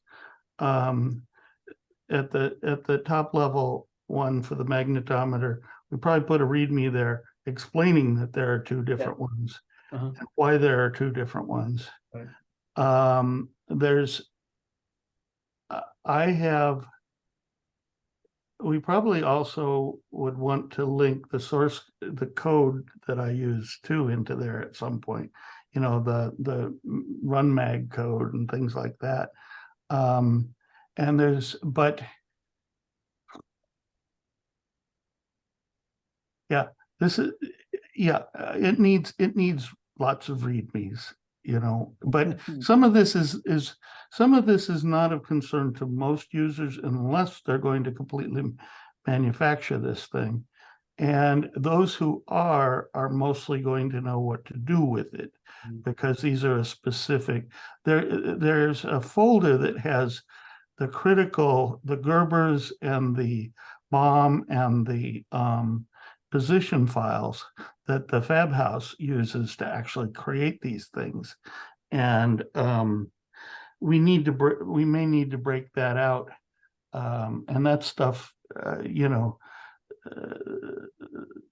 At the top level one for the magnetometer, we probably put a README there explaining that there are two different ones and why there are two different ones. Right. We probably also would want to link the code that I use too into there at some point, the run mag code and things like that. Yeah, it needs lots of readmes, but some of this is not of concern to most users unless they're going to completely manufacture this thing. And those who are mostly going to know what to do with it, because these are a specific, there's a folder that has the Gerbers and the BOM and the position files that the Fab House uses to actually create these things. And we may need to break that out. And that stuff,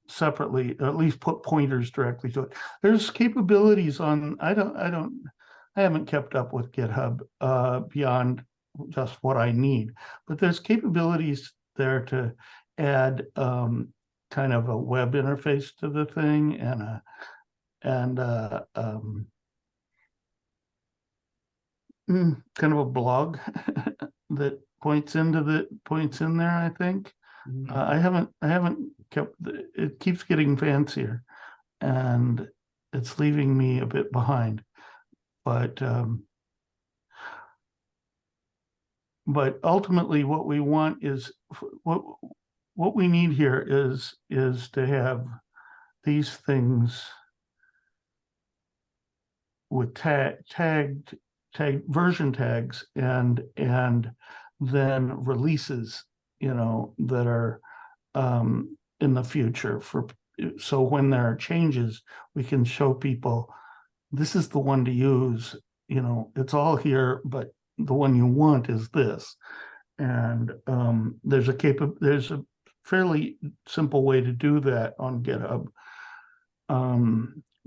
separately, or at least put pointers directly to it. There's capabilities on, I haven't kept up with GitHub beyond just what I need, but there's capabilities there to add kind of a web interface to the thing and kind of a blog that points in there, I think. I haven't kept, it keeps getting fancier and it's leaving me a bit behind, but ultimately what we want is what we need here is to have these things with tagged version tags and then releases, that are in the future so when there are changes, we can show people this is the one to use. It's all here, but the one you want is this. And there's a fairly simple way to do that on GitHub,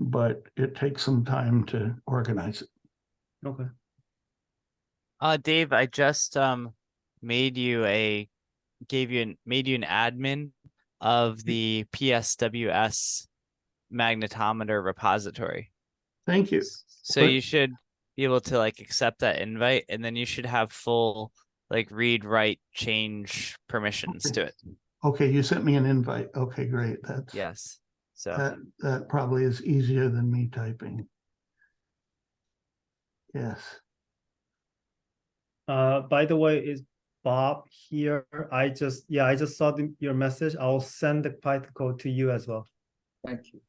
but it takes some time to organize it. Okay. Dave, I just made you an admin of the PSWS magnetometer repository. Thank you. So you should be able to accept that invite, and then you should have full read, write, change permissions to it. Okay, you sent me an invite. Okay, great. Yes. So that probably is easier than me typing. Yes. By the way, is Bob here? I just saw your message. I'll send the Python code to you as well. Thank you.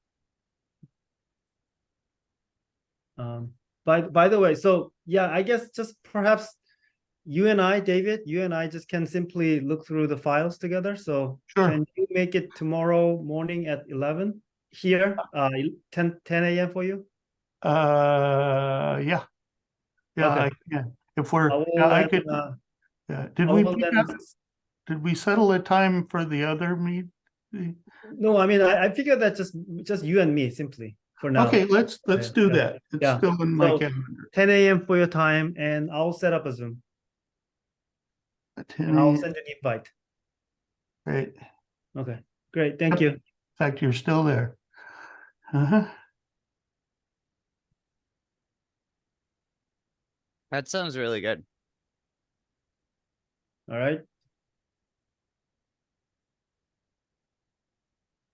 By the way, so yeah, I guess just perhaps David, you and I just can simply look through the files together. So sure. Can you make it tomorrow morning at 11 here, 10 a.m. for you? Yeah. Okay. I can. If we're, I could. Did we settle a time for the other meet? No, I mean, I figured that just you and me simply for now. Okay, let's do that. It's still in my calendar. 10 a.m. for your time, and I'll set up a Zoom. And I'll send an invite. Great. Okay, great. Thank Yep. you. In fact, you're still there. Uh-huh. That sounds really good. All right.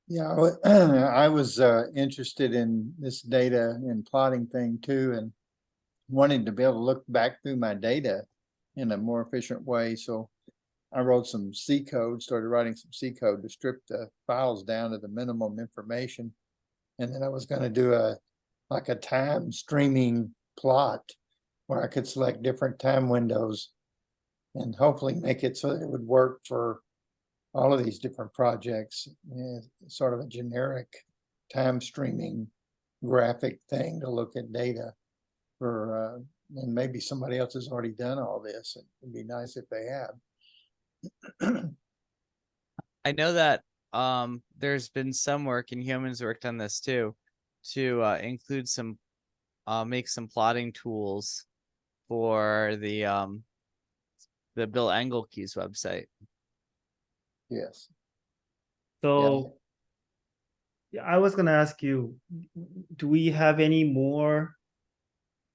Yeah, I was interested in this data and plotting thing too, and wanting to be able to look back through my data in a more efficient way. So I wrote some C code, started writing some C code to strip the files down to the minimum information. And then I was going to do like a time streaming plot where I could select different time windows and hopefully make it so that it would work for all of these different projects, sort of a generic time streaming graphic thing to look at data for, and maybe somebody else has already done all this. It'd be nice if they have. I know that there's been some work, and humans worked on this too, to include some make some plotting tools for the Bill Engelke's website. Yes. So yeah, I was gonna ask you, do we have any more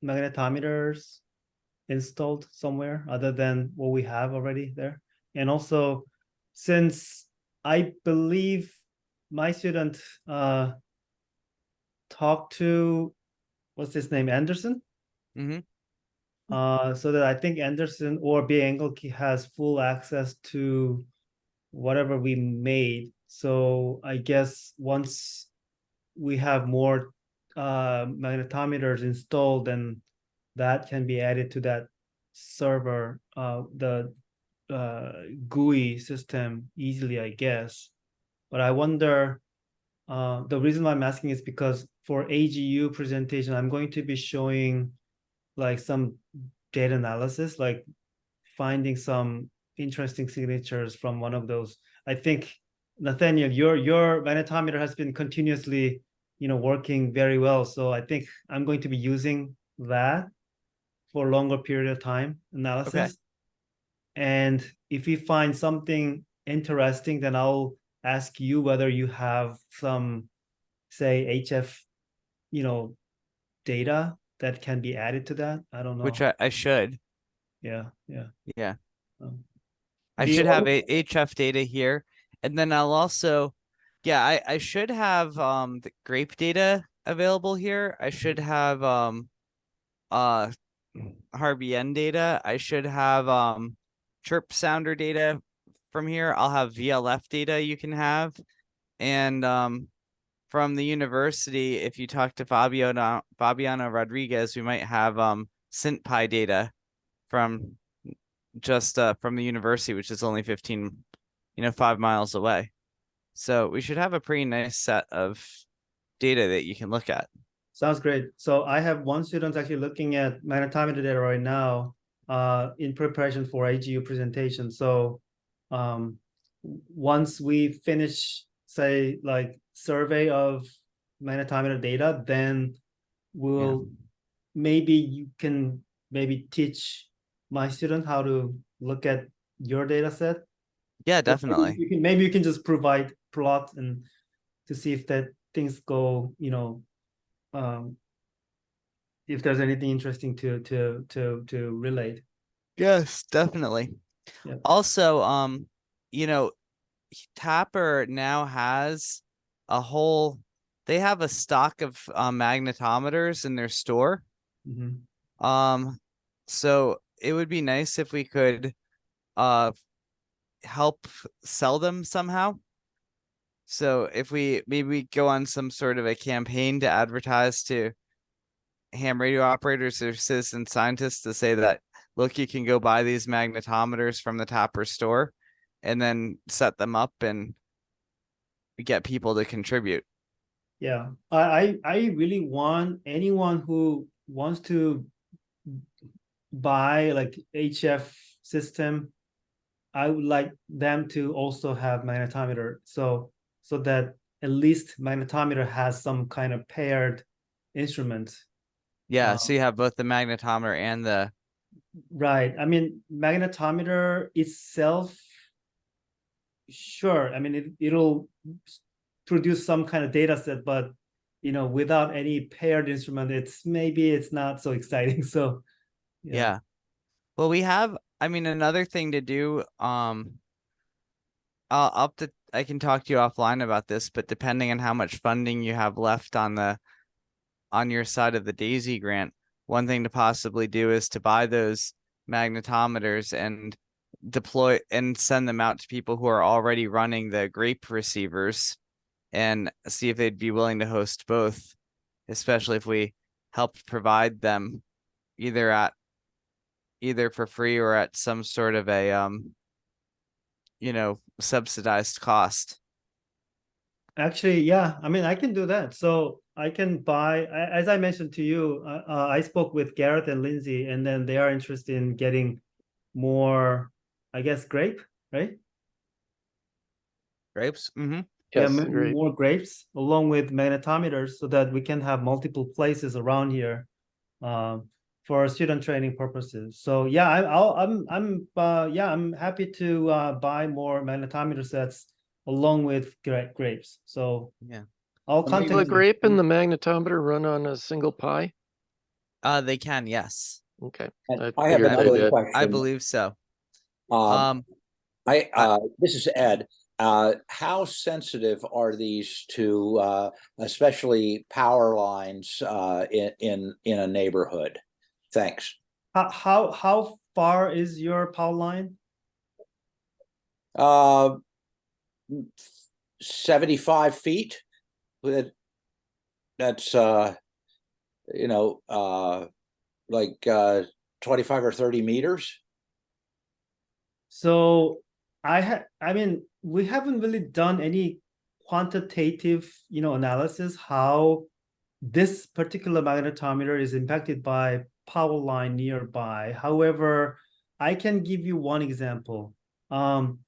magnetometers installed somewhere other than what we have already there? And also, since I believe my student talked to, what's his name, Anderson? Mm-hmm. So that I think Anderson or B. Engelke has full access to whatever we made. So I guess once we have more magnetometers installed, then that can be added to that server, the GUI system easily, I guess. But I wonder, the reason why I'm asking is because for AGU presentation, I'm going to be showing like some data analysis, like finding some interesting signatures from one of those. I think, Nathaniel, your magnetometer has been continuously, working very well. So I think I'm going to be using that for a longer period of time analysis. Okay. And if we find something interesting, then I'll ask you whether you have some, say, HF, data that can be added to that. I don't know. Which I should. Yeah. Yeah. Um, I the should have other- HF data here. And then I'll also, yeah, I should have the grape data available here. I should have Harbian data. I should have chirp sounder data from here. I'll have VLF data you can have. And from the university, if you talk to Fabiano Rodriguez, we might have SynthPy data from just from the university, which is only 5 miles away. So we should have a pretty nice set of data that you can look at. Sounds great. So I have one student actually looking at magnetometer data right now, in preparation for AGU presentation. So once we finish, say, like survey of magnetometer data, then we'll maybe you can maybe teach my student how to look at your data set. Yeah, definitely. Maybe you can just provide plot and to see if that things go, if there's anything interesting to relate. Yes, definitely. Yeah. Also, Tapper now has they have a stock of magnetometers in their store. Mhm. So it would be nice if we could help sell them somehow. So if we maybe go on some sort of a campaign to advertise to ham radio operators or citizen scientists to say that, look, you can go buy these magnetometers from the Tapper store and then set them up and get people to contribute. Yeah, I really want anyone who wants to buy like HF system, I would like them to also have magnetometer, so that at least magnetometer has some kind of paired instrument. Yeah, so you have both the magnetometer and the Right. I mean, magnetometer itself sure. I mean, it'll produce some kind of data set, but without any paired instrument, maybe it's not so exciting. So Yeah. Well, we have, I mean, another thing to do, I can talk to you offline about this, but depending on how much funding you have left on your side of the DAISY grant, one thing to possibly do is to buy those magnetometers and deploy and send them out to people who are already running the grape receivers and see if they'd be willing to host both, especially if we help provide them either for free or at some sort of a subsidized cost. actually, yeah, I mean, I can do that. So I can buy, as I mentioned to you, I spoke with Gareth and Lindsay, and then they are interested in getting more, I guess, grape, right? Grapes? Mm-hmm. Yeah, Yes, great. more grapes along with magnetometers so that we can have multiple places around here for student training purposes. So yeah, I'm happy to buy more magnetometer sets along with grapes. So yeah, I'll Will contact the you. grape and the magnetometer run on a single Pi? They can, yes. Okay. And I have another question. I believe so. This is Ed. How sensitive are these to especially power lines in a neighborhood? Thanks. How far is your power line? 75 feet. That's like 25 or 30 meters. So I mean, we haven't really done any quantitative, analysis how this particular magnetometer is impacted by power line nearby. However, I can give you one example. The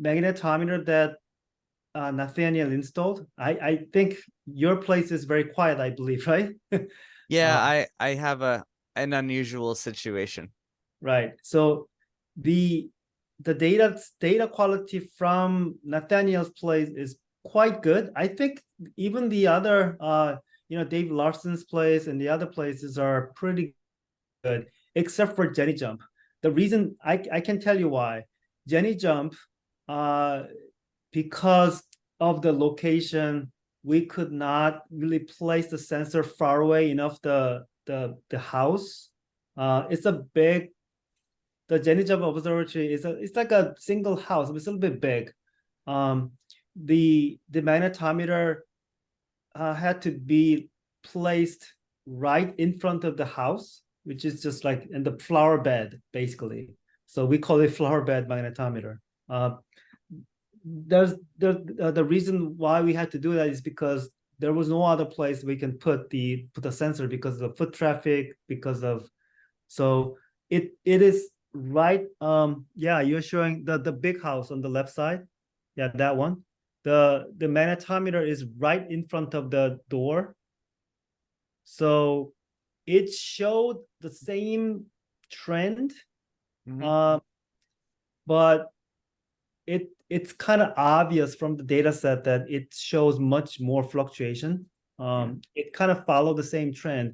magnetometer that Nathaniel installed, I think your place is very quiet, I believe, right? Yeah, I have an unusual situation. Right. So the data quality from Nathaniel's place is quite good. I think even the other Dave Larson's place and the other places are pretty good, except for Jenny Jump. The reason I can tell you why. Jenny Jump, because of the location, we could not really place the sensor far away enough the house. It's a big, the Jenny Jump Observatory it's like a single house. It's a little bit big. The magnetometer had to be placed right in front of the house, which is just like in the flower bed, basically. So we call it flower bed magnetometer. There's the reason why we had to do that is because there was no other place we can put the sensor because of the foot traffic, so it is right. Yeah, you're showing the big house on the left side. Yeah, that one. The magnetometer is right in front of the door. So it showed the same trend, but it's kind of obvious from the data set that it shows much more fluctuation. It kind of followed the same trend,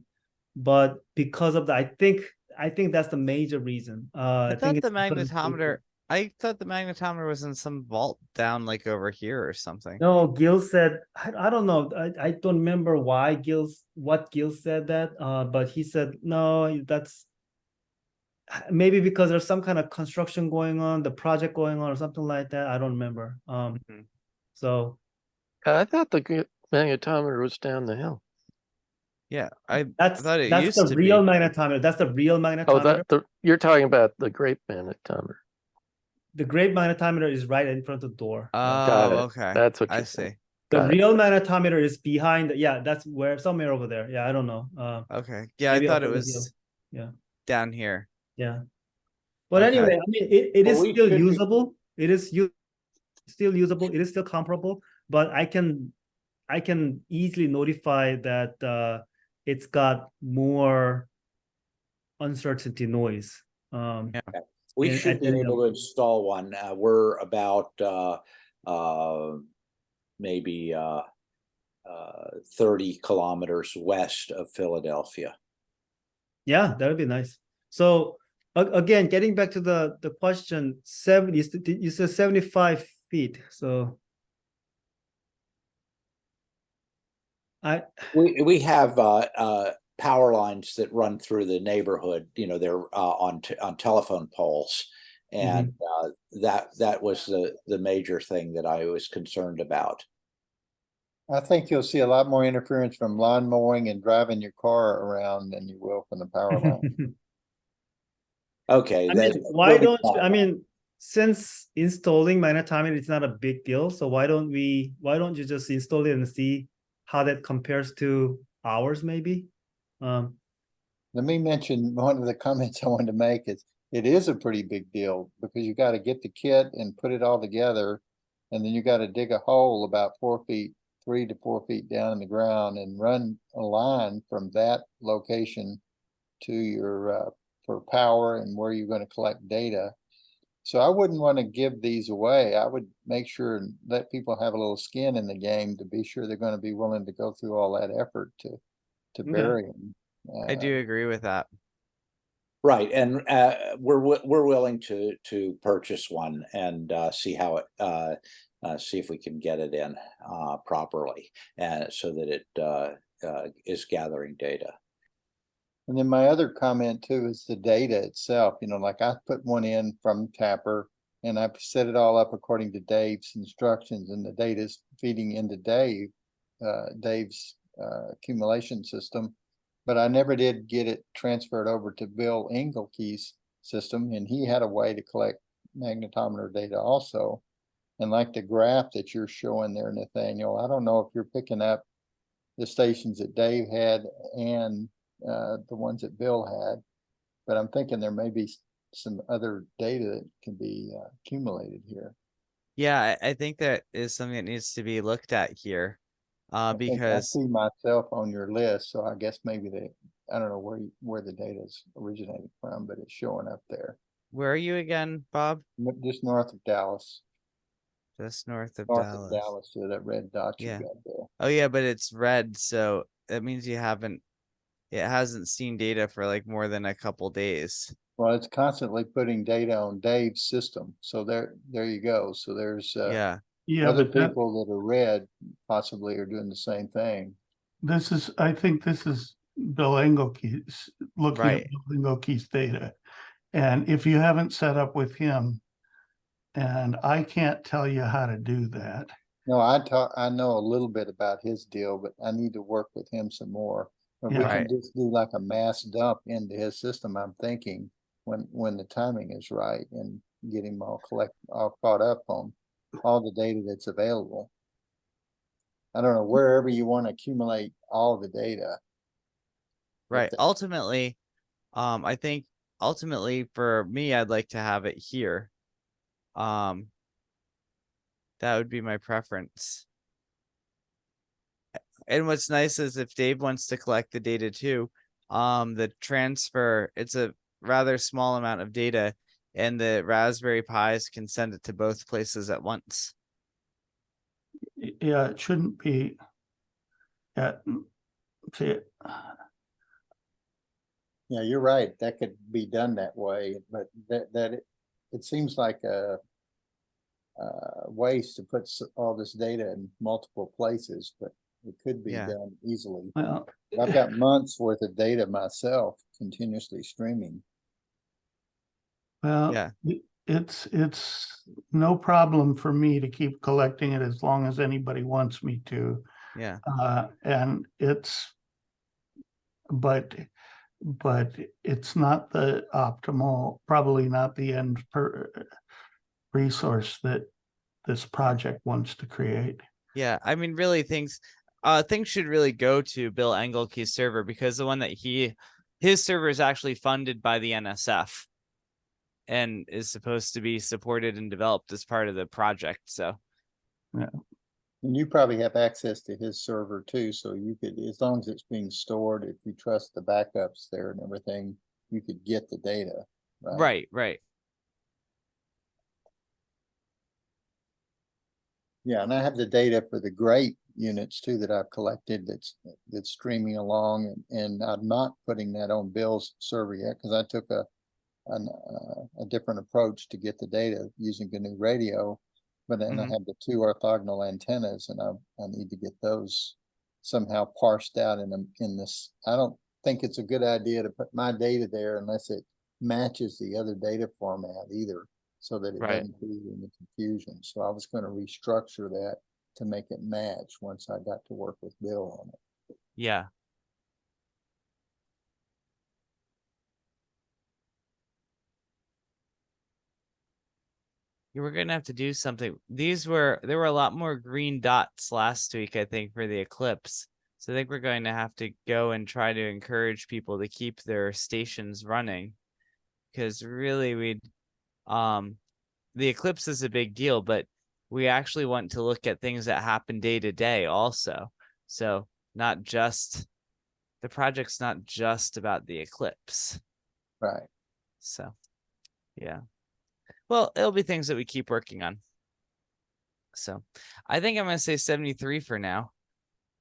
but because of that, I think that's the major reason. I thought the magnetometer was in some vault down like over here or something. No, Gil said, I don't know. I don't remember what Gil said that, but he said, no, that's maybe because there's some kind of construction going on, the project going on or something like that. I don't remember. So I thought the magnetometer was down the hill. Yeah, I that's thought it that's used the to real be. magnetometer. That's the real magnetometer. You're talking about the grape magnetometer. The grape magnetometer is right in front of the door. Got it. Okay. That's what I you're see. saying. The Got it. real magnetometer is behind. Yeah, that's where somewhere over there. Yeah, I don't know. Okay. Yeah, I maybe thought it up on the was hill. Yeah. down here. Yeah. But Okay. anyway, I mean, it is Well, we still should be- usable. It is still usable. It is still comparable. But I can easily notify that it's got more uncertainty noise. Yeah. We and should be able to install one. We're about maybe 30 kilometers west of Philadelphia. Yeah, that would be nice. So again, getting back to the question, 70, you said 75 feet. So we have power lines that run through the neighborhood. You know, they're on telephone poles, and that was the major thing that I was concerned about. I think you'll see a lot more interference from lawn mowing and driving your car around than you will from the power line. Okay, I mean, why don't you, I mean, since installing magnetometer is not a big deal, so why don't you just install it and see how that compares to ours maybe? Let me mention one of the comments I wanted to make is it is a pretty big deal because you got to get the kit and put it all together, and then you got to dig a hole about 3 to 4 feet down in the ground and run a line from that location to your for power and where you're going to collect data. So I wouldn't want to give these away. I would make sure and let people have a little skin in the game to be sure they're going to be willing to go through all that effort to bury them. I do agree with that. Right, and we're willing to purchase one and see how it see if we can get it in properly, and so that it is gathering data. And then my other comment too is the data itself. You know, like I put one in from Tapper, and I've set it all up according to Dave's instructions, and the data is feeding into Dave's accumulation system. But I never did get it transferred over to Bill Engelke's system, and he had a way to collect magnetometer data also. And like the graph that you're showing there, Nathaniel, I don't know if you're picking up the stations that Dave had and the ones that Bill had, but I'm thinking there may be some other data that can be accumulated here. Yeah, I think that is something that needs to be looked at here, because I see myself on your list, so I guess maybe I don't know where the data is originating from, but it's showing up there. Where are you again, Bob? Just north of Dallas. Just north of North Dallas. of Dallas, so that red dot you Yeah. got there. Oh yeah, but it's red, so that means it hasn't seen data for like more than a couple days. Well, it's constantly putting data on Dave's system. So there you go. So there's Yeah, other but people that are red possibly are doing the same thing. I think this is Bill Engelke's, looking right. at Bill Engelke's data. And if you haven't set up with him, and I can't tell you how to do that. No, I know a little bit about his deal, but I need to work with him some more. Or we can just do like a mass dump into his system, I'm thinking, when the timing is right, and get him all caught up on all the data that's available. I don't know, wherever you want to accumulate all the data. Right. Ultimately, I think ultimately for me, I'd like to have it here. That would be my preference. And what's nice is if Dave wants to collect the data too, the transfer, it's a rather small amount of data, and the Raspberry Pis can send it to both places at once. Yeah, it shouldn't be. See, yeah, you're right. That could be done that way, but it seems like a waste to put all this data in multiple places, but it could be done easily. Well, I've got months worth of data myself continuously streaming. well, yeah, it's no problem for me to keep collecting it as long as anybody wants me to. Yeah. And but it's not the optimal, probably not the end resource that this project wants to create. Yeah, I mean, really, things should really go to Bill Engelke's server, because the one that his server is actually funded by the NSF and is supposed to be supported and developed as part of the project. So yeah. And you probably have access to his server too, so you could, as long as it's being stored, if you trust the backups there and everything, you could get the data. Right. Yeah, and I have the data for the great units too that I've collected that's streaming along, and I'm not putting that on Bill's server yet because I took a different approach to get the data using a new radio. But then I have the 2 orthogonal antennas, and I need to get those somehow parsed out in this. I don't think it's a good idea to put my data there unless it matches the other data format either, so that it doesn't create any confusion. So I was going to restructure that to make it match once I got to work with Bill on it. Yeah. You were gonna have to do something. There were a lot more green dots last week, I think, for the eclipse. So I think we're going to have to go and try to encourage people to keep their stations running. Because really the eclipse is a big deal, but we actually want to look at things that happen day to day also. So the project's not just about the eclipse. Right. So yeah. Well, it'll be things that we keep working on. So I think I'm going to say 73 for now.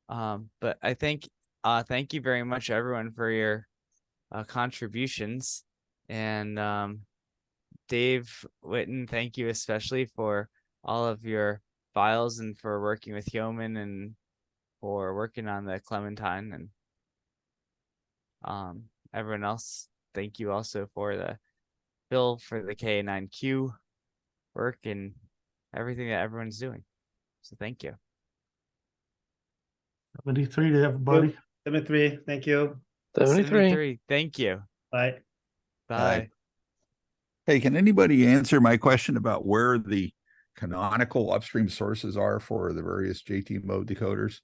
But I think, thank you very much, everyone, for your contributions. And Dave Witten, thank you especially for all of your files and for working with Yeoman and for working on the Clementine. And everyone else, thank you also for the Bill for the K9Q work and everything that everyone's doing. So thank you. 73 to everybody. 73. Thank you. 73. Thank you. Bye. Bye. Hey, can anybody answer my question about where the canonical upstream sources are for the various JT mode decoders?